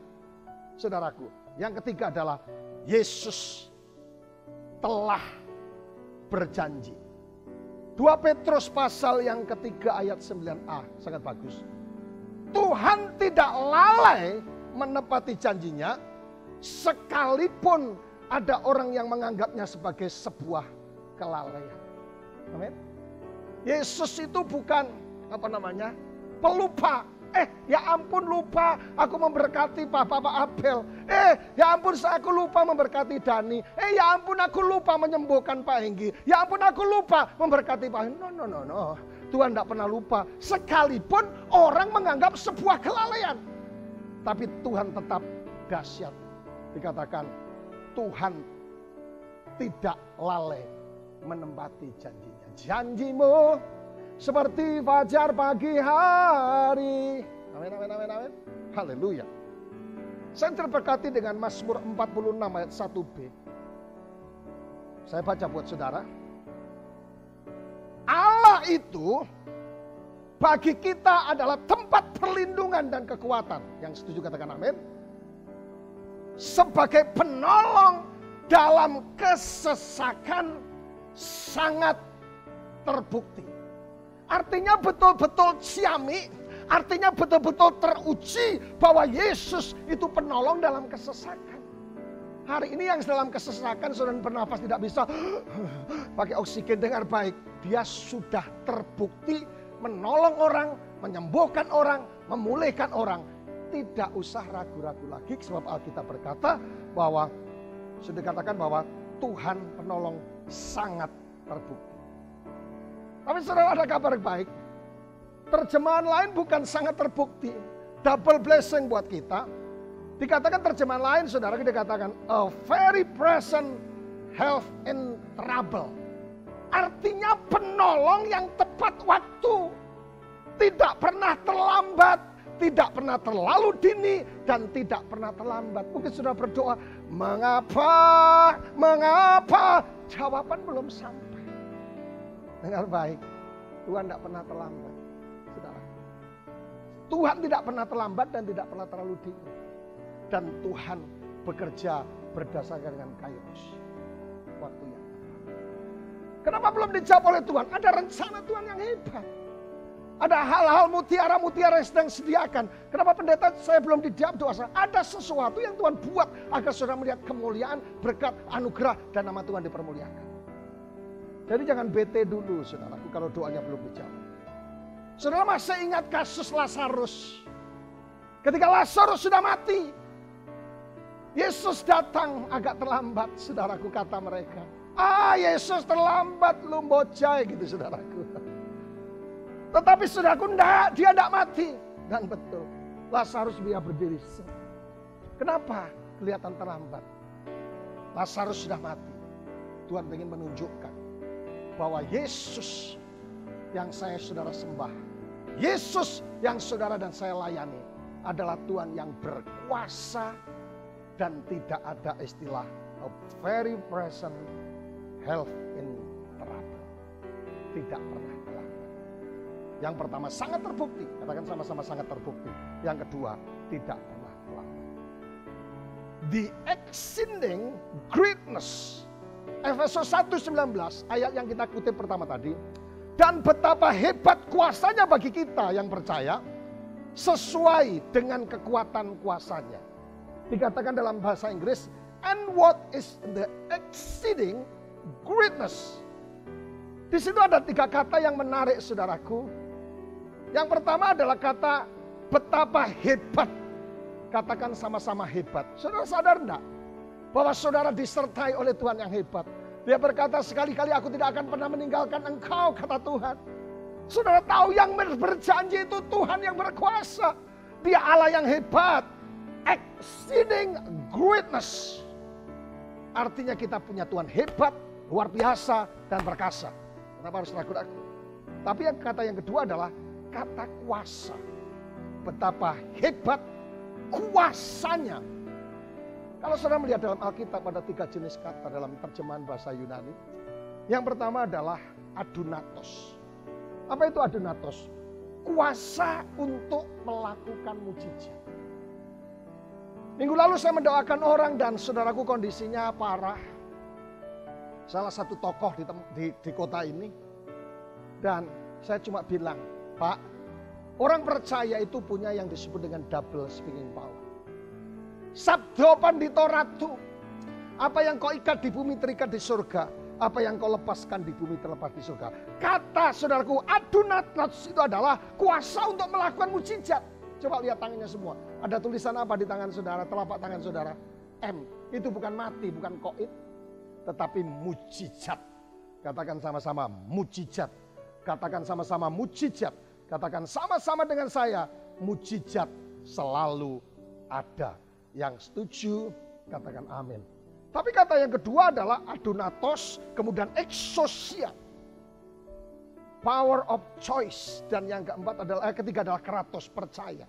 Saudaraku, yang ketiga adalah Yesus telah berjanji. 2 Petrus pasal yang ketiga ayat 9a, sangat bagus. Tuhan tidak lalai menepati janjinya, sekalipun ada orang yang menganggapnya sebagai sebuah kelalaian. Amin. Yesus itu bukan pelupa. Ya ampun lupa aku memberkati Bapak Abel. Ya ampun aku lupa memberkati Dani. Ya ampun aku lupa menyembuhkan Pak Henggi. Ya ampun aku lupa memberkati Pak Henggi. No. Tuhan tidak pernah lupa. Sekalipun orang menganggap sebuah kelalaian. Tapi Tuhan tetap dahsyat. Dikatakan Tuhan tidak lalai menempati janjinya. Janjimu seperti fajar pagi hari. Amin. Haleluya. Saya terberkati dengan Mazmur 46 ayat 1b. Saya baca buat saudara. Allah itu bagi kita adalah tempat perlindungan dan kekuatan. Yang setuju katakan amin. Sebagai penolong dalam kesesakan sangat terbukti. Artinya betul-betul syami, artinya betul-betul teruji bahwa Yesus itu penolong dalam kesesakan. Hari ini yang dalam kesesakan saudara bernafas tidak bisa pakai oksigen dengan baik. Dia sudah terbukti menolong orang, menyembuhkan orang, memulihkan orang. Tidak usah ragu-ragu lagi sebab Alkitab berkata bahwa sudah dikatakan bahwa Tuhan penolong sangat terbukti. Tapi saudara ada kabar baik. Terjemahan lain bukan sangat terbukti. Double blessing buat kita. Dikatakan terjemahan lain saudara dikatakan a very present help in trouble. Artinya penolong yang tepat waktu. Tidak pernah terlambat. Tidak pernah terlalu dini. Dan tidak pernah terlambat. Mungkin sudah berdoa. Mengapa? Jawaban belum sampai. Dengar baik, Tuhan tidak pernah terlambat, saudara. Tuhan tidak pernah terlambat dan tidak pernah terlalu dini. Dan Tuhan bekerja berdasarkan dengan kairos. Waktunya. Kenapa belum dijawab oleh Tuhan? Ada rencana Tuhan yang hebat. Ada hal-hal mutiara-mutiara yang sedang disediakan. Kenapa pendeta saya belum dijawab doa saya? Ada sesuatu yang Tuhan buat agar saudara melihat kemuliaan, berkat, anugerah, dan nama Tuhan dipermuliakan. Jadi jangan bete dulu saudaraku kalau doanya belum dijawab. Saudara masih ingat kasus Lazarus. Ketika Lazarus sudah mati. Yesus datang agak terlambat saudaraku kata mereka. Yesus terlambat lu bocai gitu saudaraku. Tetapi saudaraku dia tidak mati. Dan betul Lazarus dia berdiri. Kenapa kelihatan terlambat? Lazarus sudah mati. Tuhan ingin menunjukkan bahwa Yesus yang saudara sembah, Yesus yang saudara dan saya layani adalah Tuhan yang berkuasa dan tidak ada istilah a very present help in trouble. Tidak pernah terlambat. Yang pertama sangat terbukti, katakan sama-sama sangat terbukti. Yang kedua tidak pernah terlambat. The exceeding greatness Efesus 1:19 ayat yang kita kutip pertama tadi. Dan betapa hebat kuasanya bagi kita yang percaya sesuai dengan kekuatan kuasanya. Dikatakan dalam bahasa Inggris, and what is the exceeding greatness. Di situ ada 3 kata yang menarik saudaraku. Yang pertama adalah kata betapa hebat. Katakan sama-sama hebat. Saudara sadar enggak? Bahwa saudara disertai oleh Tuhan yang hebat. Dia berkata sekali-kali aku tidak akan pernah meninggalkan engkau kata Tuhan. Saudara tahu yang berjanji itu Tuhan yang berkuasa. Dia Allah yang hebat. Exceeding greatness. Artinya kita punya Tuhan hebat, luar biasa dan perkasa. Kenapa harus ragu-ragu? Tapi kata yang kedua adalah kata kuasa. Betapa hebat kuasanya. Kalau saudara melihat dalam Alkitab ada 3 jenis kata dalam terjemahan bahasa Yunani. Yang pertama adalah adunatos. Apa itu adunatos? Kuasa untuk melakukan mujizat. Minggu lalu saya mendoakan orang dan saudaraku kondisinya parah. Salah satu tokoh di kota ini. Dan saya cuma bilang, Pak, orang percaya itu punya yang disebut dengan double speaking power. Sabdo pandito ratu. Apa yang kau ikat di bumi terikat di surga. Apa yang kau lepaskan di bumi terlepas di surga. Kata saudaraku, adunatos itu adalah kuasa untuk melakukan mujizat. Coba lihat tangannya semua. Ada tulisan apa di tangan saudara, telapak tangan saudara? M. Itu bukan mati, bukan koit. Tetapi mujizat. Katakan sama-sama mujizat. Katakan sama-sama mujizat. Katakan sama-sama dengan saya. Mujizat selalu ada. Yang setuju, katakan amin. Tapi kata yang kedua adalah adunatos, kemudian exousia. Power of choice. Dan yang keempat adalah, ketiga adalah kratos, percaya.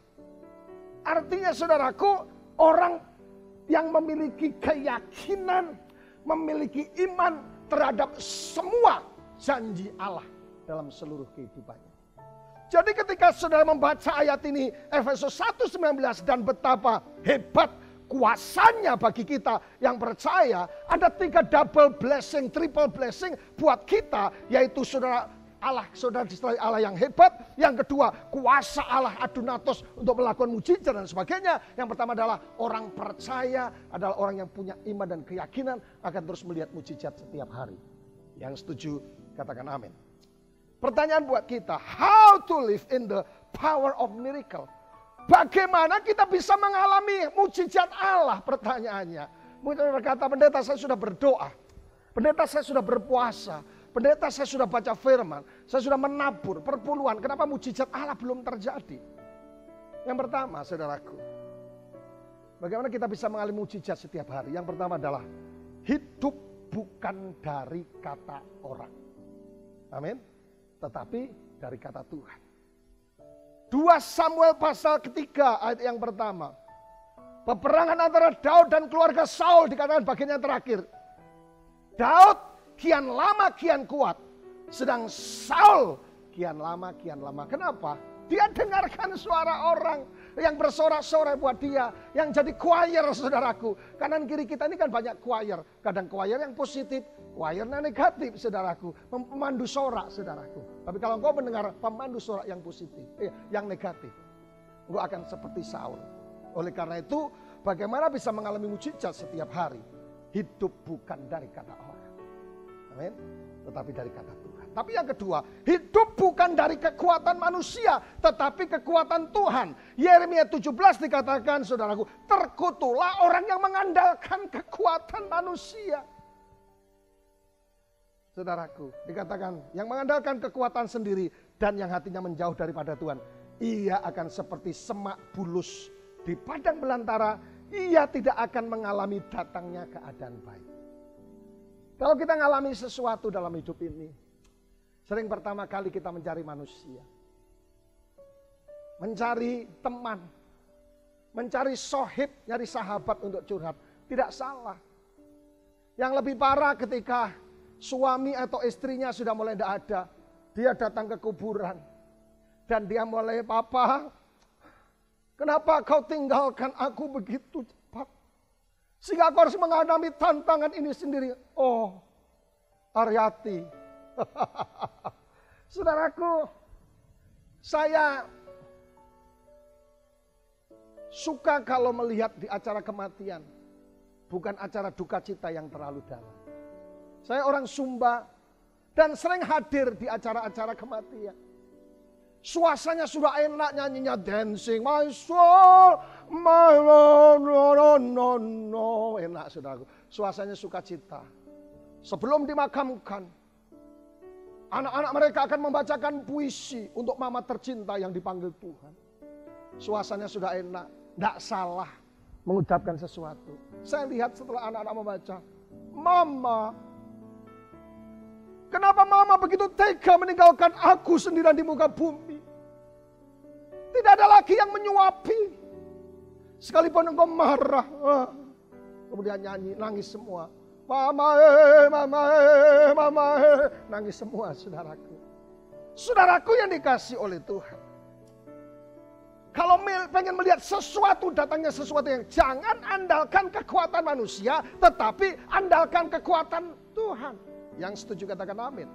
Artinya saudaraku, orang yang memiliki keyakinan, memiliki iman terhadap semua janji Allah dalam seluruh kehidupannya. Jadi ketika saudara membaca ayat ini, Efesus 1:19, dan betapa hebat kuasanya bagi kita yang percaya, ada 3 double blessing, triple blessing buat kita, yaitu saudara Allah, saudara Allah yang hebat. Yang kedua, kuasa Allah adunatos untuk melakukan mujizat dan sebagainya. Yang pertama adalah orang percaya, adalah orang yang punya iman dan keyakinan akan terus melihat mujizat setiap hari. Yang setuju, katakan amin. Pertanyaan buat kita, how to live in the power of miracle? Bagaimana kita bisa mengalami mujizat Allah? Pertanyaannya. Mungkin berkata, pendeta saya sudah berdoa. Pendeta saya sudah berpuasa. Pendeta saya sudah baca firman. Saya sudah menabur perpuluhan. Kenapa mujizat Allah belum terjadi? Yang pertama saudaraku. Bagaimana kita bisa mengalami mujizat setiap hari? Yang pertama adalah hidup bukan dari kata orang. Amin. Tetapi dari kata Tuhan. 2 Samuel pasal ketiga ayat yang pertama. Peperangan antara Daud dan keluarga Saul dikatakan bagian yang terakhir. Daud kian lama kian kuat. Sedang Saul kian lama kian lama. Kenapa? Dia dengarkan suara orang yang bersorak-sorai buat dia. Yang jadi choir saudaraku. Kanan kiri kita ini kan banyak choir. Kadang choir yang positif, choir yang negatif saudaraku. Pemandu sorak saudaraku. Tapi kalau engkau mendengar pemandu sorak yang positif, yang negatif, engkau akan seperti Saul. Oleh karena itu, bagaimana bisa mengalami mujizat setiap hari? Hidup bukan dari kata orang. Amin. Tetapi dari kata Tuhan. Tapi yang kedua, hidup bukan dari kekuatan manusia, tetapi kekuatan Tuhan. Yeremia 17 dikatakan, saudaraku, terkutuklah orang yang mengandalkan kekuatan manusia. Saudaraku, dikatakan yang mengandalkan kekuatan sendiri dan yang hatinya menjauh daripada Tuhan, ia akan seperti semak bulus di padang belantara, ia tidak akan mengalami datangnya keadaan baik. Kalau kita mengalami sesuatu dalam hidup ini, sering pertama kali kita mencari manusia. Mencari teman. Mencari sohib, nyari sahabat untuk curhat. Tidak salah. Yang lebih parah ketika suami atau istrinya sudah mulai tidak ada. Dia datang ke kuburan. Dan dia mulai, "Papa, kenapa kau tinggalkan aku begitu cepat? Sehingga aku harus menghadapi tantangan ini sendiri." Oh, Aryati. Saudaraku, saya suka kalau melihat di acara kematian. Bukan acara duka cita yang terlalu dalam. Saya orang Sumba dan sering hadir di acara-acara kematian. Suasananya sudah enak, nyanyinya dancing. My soul, my no. Enak saudaraku. Suasananya sukacita. Sebelum dimakamkan, anak-anak mereka akan membacakan puisi untuk mama tercinta yang dipanggil Tuhan. Suasananya sudah enak, tidak salah mengucapkan sesuatu. Saya lihat setelah anak-anak membaca, "Mama, Kenapa mama begitu tega meninggalkan aku sendirian di muka bumi? Tidak ada lagi yang menyuapi. Sekalipun engkau marah. Kemudian nyanyi, nangis semua. Mama, mama, mama. Nangis semua saudaraku. Saudaraku yang dikasih oleh Tuhan. Kalau pengen melihat sesuatu, datangnya sesuatu yang jangan andalkan kekuatan manusia, tetapi andalkan kekuatan Tuhan. Yang setuju katakan amin.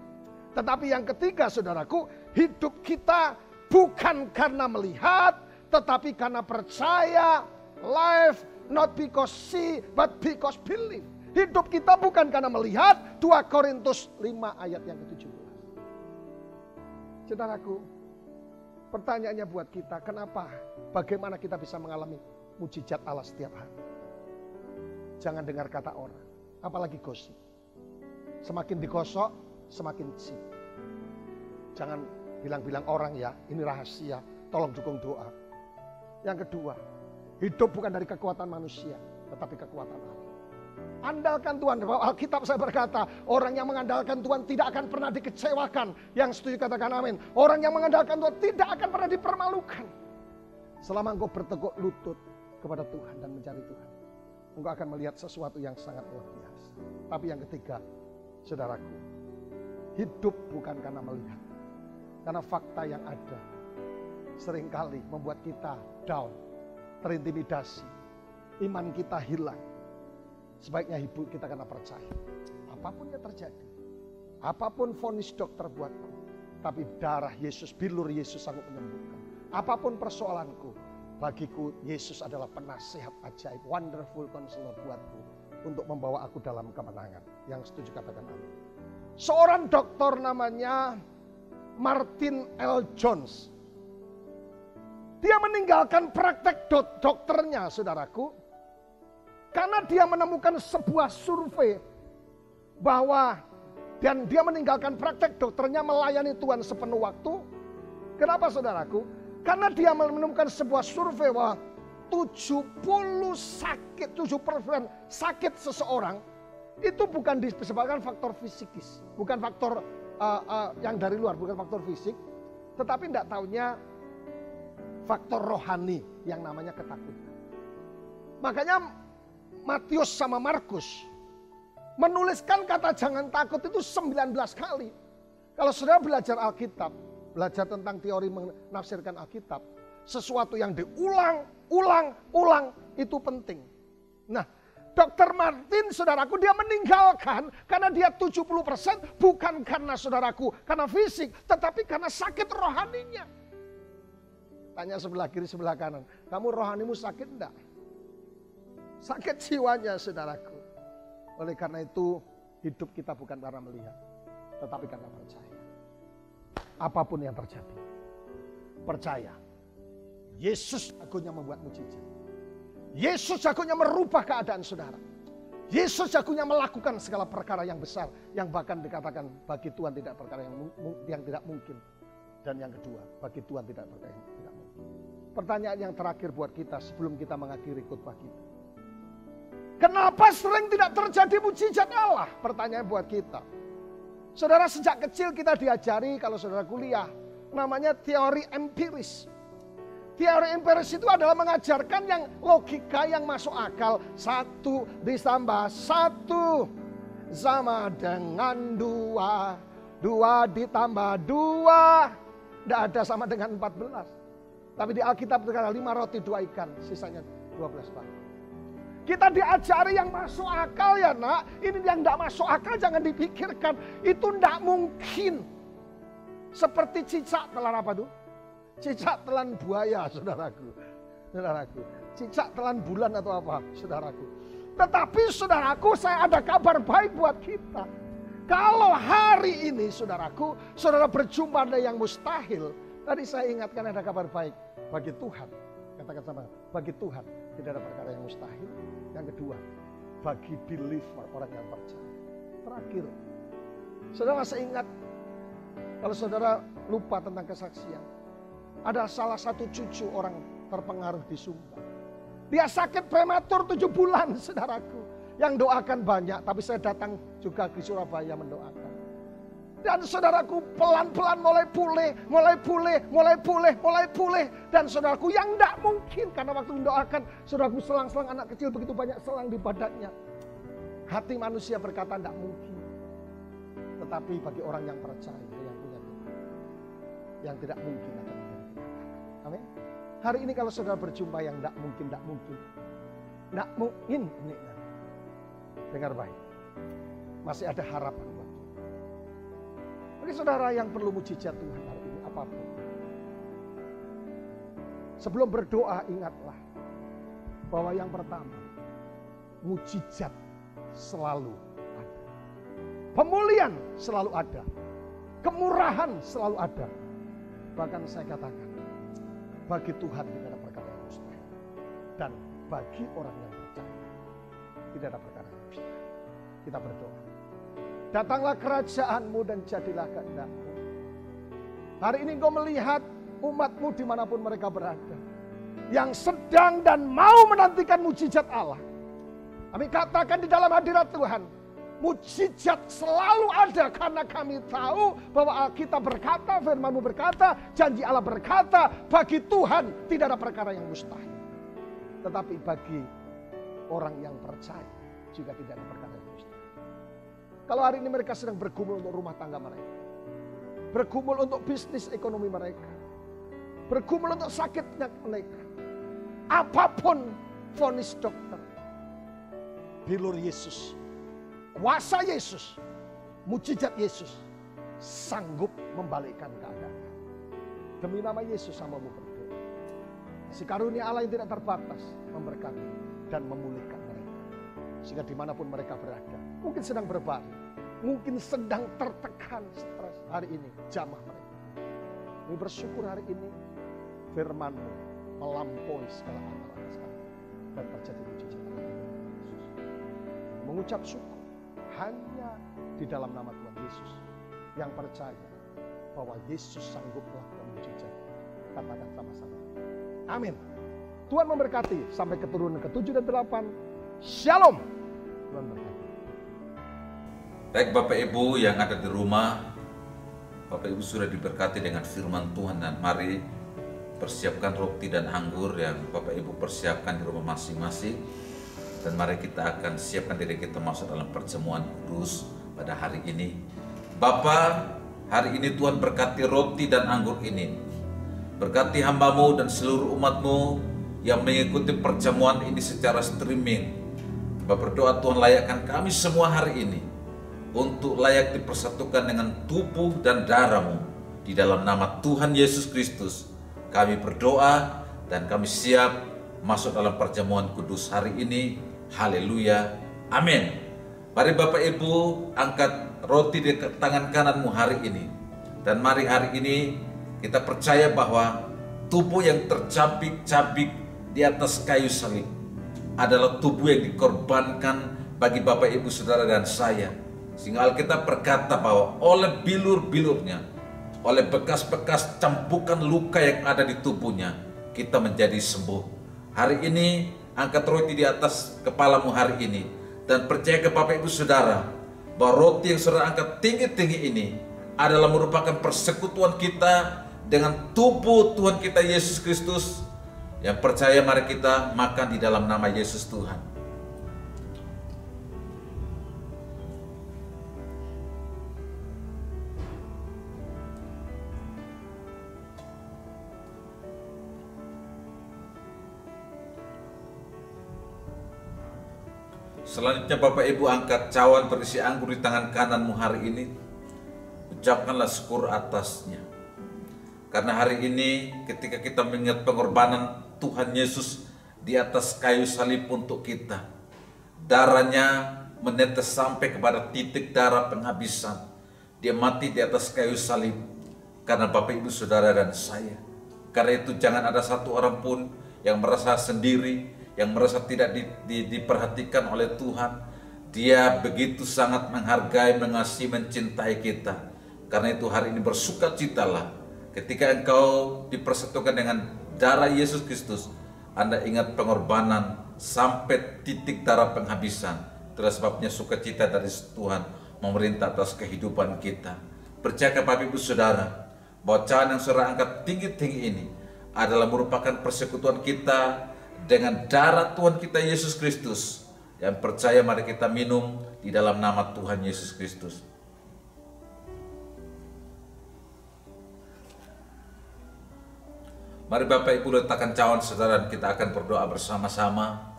Tetapi yang ketiga saudaraku, hidup kita bukan karena melihat, tetapi karena percaya. Life not because see, but because believe. Hidup kita bukan karena melihat, 2 Korintus 5 ayat yang ke-17. Saudaraku, pertanyaannya buat kita, kenapa? Bagaimana kita bisa mengalami mujizat Allah setiap hari? Jangan dengar kata orang, apalagi gosip. Semakin digosok, semakin sip. Jangan bilang-bilang orang ya, ini rahasia, tolong dukung doa. Yang kedua, hidup bukan dari kekuatan manusia, tetapi kekuatan Allah. Andalkan Tuhan. Alkitab saya berkata, orang yang mengandalkan Tuhan tidak akan pernah dikecewakan. Yang setuju katakan amin. Orang yang mengandalkan Tuhan tidak akan pernah dipermalukan. Selama engkau berteguk lutut kepada Tuhan dan mencari Tuhan, engkau akan melihat sesuatu yang sangat luar biasa. Tapi yang ketiga, saudaraku, hidup bukan karena melihat. Karena fakta yang ada seringkali membuat kita down, terintimidasi, iman kita hilang. Sebaiknya hidup kita karena percaya. Apapun yang terjadi, apapun vonis dokter buatku, tapi darah Yesus, bilur Yesus sanggup menyembuhkan. Apapun persoalanku, bagiku Yesus adalah penasehat ajaib, wonderful counselor buatku, untuk membawa aku dalam kemenangan. Yang setuju katakan amin. Seorang dokter namanya Martin L. Jones. Dia meninggalkan praktek dokternya, saudaraku. Karena dia menemukan sebuah survei bahwa dan dia meninggalkan praktek dokternya melayani Tuhan sepenuh waktu. Kenapa saudaraku? Karena dia menemukan sebuah survei bahwa 70% sakit seseorang itu bukan disebabkan faktor fisikis, bukan faktor yang dari luar, bukan faktor fisik, tetapi tidak taunya faktor rohani yang namanya ketakutan. Makanya Matius sama Markus menuliskan kata jangan takut itu 19 kali. Kalau saudara belajar Alkitab, belajar tentang teori menafsirkan Alkitab, sesuatu yang diulang itu penting. Nah, Dr. Martin, saudaraku, dia meninggalkan karena dia 70% bukan karena saudaraku, karena fisik, tetapi karena sakit rohaninya. Tanya sebelah kiri, sebelah kanan, kamu rohanimu sakit enggak? Sakit jiwanya, saudaraku. Oleh karena itu, hidup kita bukan karena melihat, tetapi karena percaya. Apapun yang terjadi, percaya. Yesus jagonya membuat mujizat. Yesus jagonya merubah keadaan saudara. Yesus jagonya melakukan segala perkara yang besar, yang bahkan dikatakan bagi Tuhan tidak perkara yang tidak mungkin. Dan yang kedua, bagi Tuhan tidak perkara yang tidak mungkin. Pertanyaan yang terakhir buat kita sebelum kita mengakhiri khotbah kita. Kenapa sering tidak terjadi mujizat Allah? Pertanyaan buat kita. Saudara, sejak kecil kita diajari, kalau saudara kuliah, namanya teori empiris. Teori empiris itu adalah mengajarkan yang logika yang masuk akal. 1 ditambah 1 sama dengan 2. 2 ditambah 2 tidak ada sama dengan 14. Tapi di Alkitab berkata 5 roti 2 ikan, sisanya 12 batu. Kita diajari yang masuk akal ya nak. Ini yang tidak masuk akal jangan dipikirkan. Itu tidak mungkin. Seperti cicak telan apa tuh? Cicak telan buaya, saudaraku. Saudaraku. Cicak telan bulan atau apa, saudaraku. Tetapi saudaraku, saya ada kabar baik buat kita. Kalau hari ini saudaraku, saudara berjumpa dengan yang mustahil. Tadi saya ingatkan ada kabar baik bagi Tuhan. Katakan sama, bagi Tuhan tidak ada perkara yang mustahil. Yang kedua, bagi believer, orang yang percaya. Terakhir, saudara masih ingat, kalau saudara lupa tentang kesaksian, ada salah satu cucu orang terpengaruh di Sumba. Dia sakit prematur 7 bulan, saudaraku. Yang doakan banyak, tapi saya datang juga ke Surabaya mendoakan. Dan saudaraku pelan-pelan mulai pulih. Dan saudaraku yang tidak mungkin, karena waktu mendoakan, saudaraku selang-selang anak kecil begitu banyak selang di badannya. Hati manusia berkata tidak mungkin. Tetapi bagi orang yang percaya, yang punya Tuhan, yang tidak mungkin akan menjadi kenyataan. Amin. Hari ini kalau saudara berjumpa yang tidak mungkin. Tidak mungkin. Dengar baik. Masih ada harapan buat kita. Bagi saudara yang perlu mujizat Tuhan hari ini, apapun. Sebelum berdoa ingatlah bahwa yang pertama, mujizat selalu ada. Pemulihan selalu ada. Kemurahan selalu ada. Bahkan saya katakan, bagi Tuhan tidak ada perkara yang mustahil. Dan bagi orang yang percaya, tidak ada perkara yang mustahil. Kita berdoa. Datanglah kerajaan-Mu dan jadilah kehendak-Mu. Hari ini Engkau melihat umat-Mu dimanapun mereka berada. Yang sedang dan mau menantikan mujizat Allah. Kami katakan di dalam hadirat Tuhan, mujizat selalu ada karena kami tahu bahwa Alkitab berkata, firman-Mu berkata, janji Allah berkata, bagi Tuhan tidak ada perkara yang mustahil. Tetapi bagi orang yang percaya juga tidak ada perkara yang mustahil. Kalau hari ini mereka sedang bergumul untuk rumah tangga mereka, bergumul untuk bisnis ekonomi mereka, bergumul untuk sakitnya mereka, apapun vonis dokter, bilur Yesus, kuasa Yesus, mujizat Yesus sanggup membalikkan keadaan. Demi nama Yesus hamba-Mu berdoa. Si karunia Allah yang tidak terbatas memberkati dan memulihkan mereka. Sehingga dimanapun mereka berada, mungkin sedang berbaring, mungkin sedang tertekan stres hari ini, jamah mereka. Kami bersyukur hari ini firman-Mu melampaui segala akal sekarang dan terjadi mujizat Allah. Mengucap syukur hanya di dalam nama Tuhan Yesus yang percaya bahwa Yesus sanggup melakukan mujizat. Katakan sama-sama. Amin. Tuhan memberkati sampai keturunan ke-7 dan 8. Shalom. Tuhan berkati. Baik Bapak Ibu yang ada di rumah, Bapak Ibu sudah diberkati dengan firman Tuhan, dan mari persiapkan roti dan anggur yang Bapak Ibu persiapkan di rumah masing-masing. Dan mari kita akan siapkan diri kita masuk dalam perjamuan kudus pada hari ini. Bapa, hari ini Tuhan berkati roti dan anggur ini. Berkati hamba-Mu dan seluruh umat-Mu yang mengikuti perjamuan ini secara streaming. Bapak berdoa Tuhan layakkan kami semua hari ini untuk layak dipersatukan dengan tubuh dan darah-Mu. Di dalam nama Tuhan Yesus Kristus kami berdoa dan kami siap masuk dalam perjamuan kudus hari ini. Haleluya, amin. Mari Bapak Ibu angkat roti di tangan kananmu hari ini. Dan mari hari ini kita percaya bahwa tubuh yang tercabik-cabik di atas kayu salib adalah tubuh yang dikorbankan bagi Bapak Ibu Saudara dan saya. Sehingga Alkitab berkata bahwa oleh bilur-bilurnya, oleh bekas-bekas cambukan luka yang ada di tubuhnya, kita menjadi sembuh. Hari ini angkat roti di atas kepalamu hari ini dan percaya ke Bapak Ibu Saudara bahwa roti yang saudara angkat tinggi-tinggi ini adalah merupakan persekutuan kita dengan tubuh Tuhan kita Yesus Kristus. Yang percaya mari kita makan di dalam nama Yesus Tuhan. Selanjutnya Bapak Ibu angkat cawan berisi anggur di tangan kananmu hari ini. Ucapkanlah syukur atasnya. Karena hari ini ketika kita mengingat pengorbanan Tuhan Yesus di atas kayu salib untuk kita, darahnya menetes sampai kepada titik darah penghabisan. Dia mati di atas kayu salib karena Bapak Ibu Saudara dan saya. Karena itu jangan ada satu orang pun yang merasa sendiri, yang merasa tidak diperhatikan oleh Tuhan. Dia begitu sangat menghargai, mengasihi, mencintai kita. Karena itu hari ini bersukacitalah ketika engkau dipersatukan dengan darah Yesus Kristus. Anda ingat pengorbanan sampai titik darah penghabisan. Itulah sebabnya sukacita dari Tuhan memerintah atas kehidupan kita. Percayakan Bapak Ibu Saudara, bahwa cawan yang saudara angkat tinggi-tinggi ini adalah merupakan persekutuan kita dengan darah Tuhan kita Yesus Kristus. Yang percaya mari kita minum di dalam nama Tuhan Yesus Kristus. Mari Bapak Ibu letakkan cawan saudara dan kita akan berdoa bersama-sama.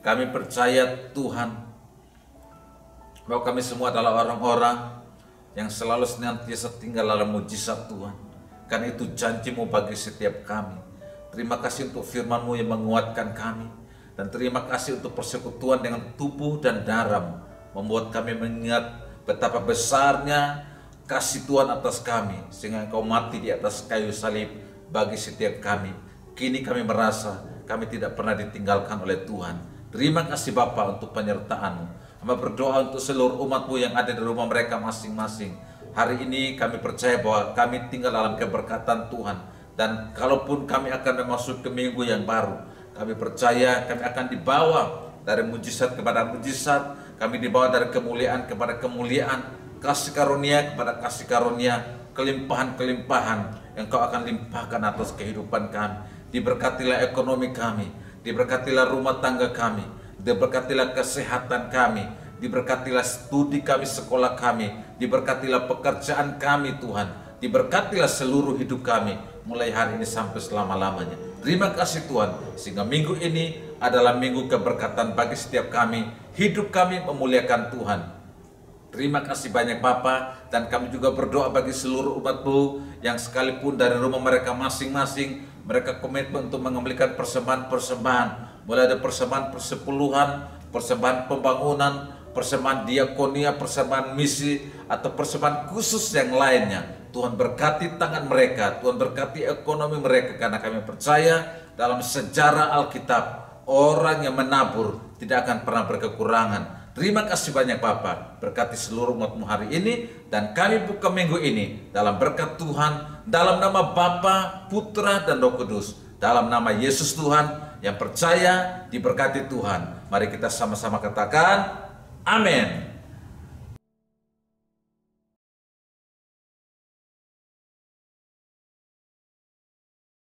Kami percaya Tuhan bahwa kami semua adalah orang-orang yang selalu senantiasa tinggal dalam mujizat Tuhan. Karena itu janji-Mu bagi setiap kami. Terima kasih untuk firman-Mu yang menguatkan kami. Dan terima kasih untuk persekutuan dengan tubuh dan darah-Mu, membuat kami mengingat betapa besarnya kasih Tuhan atas kami, sehingga Engkau mati di atas kayu salib bagi setiap kami. Kini kami merasa kami tidak pernah ditinggalkan oleh Tuhan. Terima kasih Bapa untuk penyertaan-Mu. Hamba berdoa untuk seluruh umat-Mu yang ada di rumah mereka masing-masing. Hari ini kami percaya bahwa kami tinggal dalam keberkatan Tuhan. Dan kalaupun kami akan memasuki minggu yang baru, kami percaya kami akan dibawa dari mujizat kepada mujizat, kami dibawa dari kemuliaan kepada kemuliaan, kasih karunia kepada kasih karunia, kelimpahan-kelimpahan yang Kau akan limpahkan atas kehidupan kami. Diberkatilah ekonomi kami, diberkatilah rumah tangga kami, diberkatilah kesehatan kami, diberkatilah studi kami, sekolah kami, diberkatilah pekerjaan kami Tuhan, diberkatilah seluruh hidup kami mulai hari ini sampai selama-lamanya. Terima kasih Tuhan, sehingga minggu ini adalah minggu keberkatan bagi setiap kami. Hidup kami memuliakan Tuhan. Terima kasih banyak Bapa, dan kami juga berdoa bagi seluruh umat-Mu yang sekalipun dari rumah mereka masing-masing, mereka komitmen untuk mengembalikan persembahan-persembahan. Mulai ada persembahan persepuluhan, persembahan pembangunan, persembahan diakonia, persembahan misi, atau persembahan khusus yang lainnya. Tuhan berkati tangan mereka, Tuhan berkati ekonomi mereka, karena kami percaya dalam sejarah Alkitab, orang yang menabur tidak akan pernah berkekurangan. Terima kasih banyak Bapa, berkati seluruh umat-Mu hari ini, dan kami buka minggu ini dalam berkat Tuhan, dalam nama Bapa, Putra, dan Roh Kudus, dalam nama Yesus Tuhan. Yang percaya diberkati Tuhan. Mari kita sama-sama katakan, amin.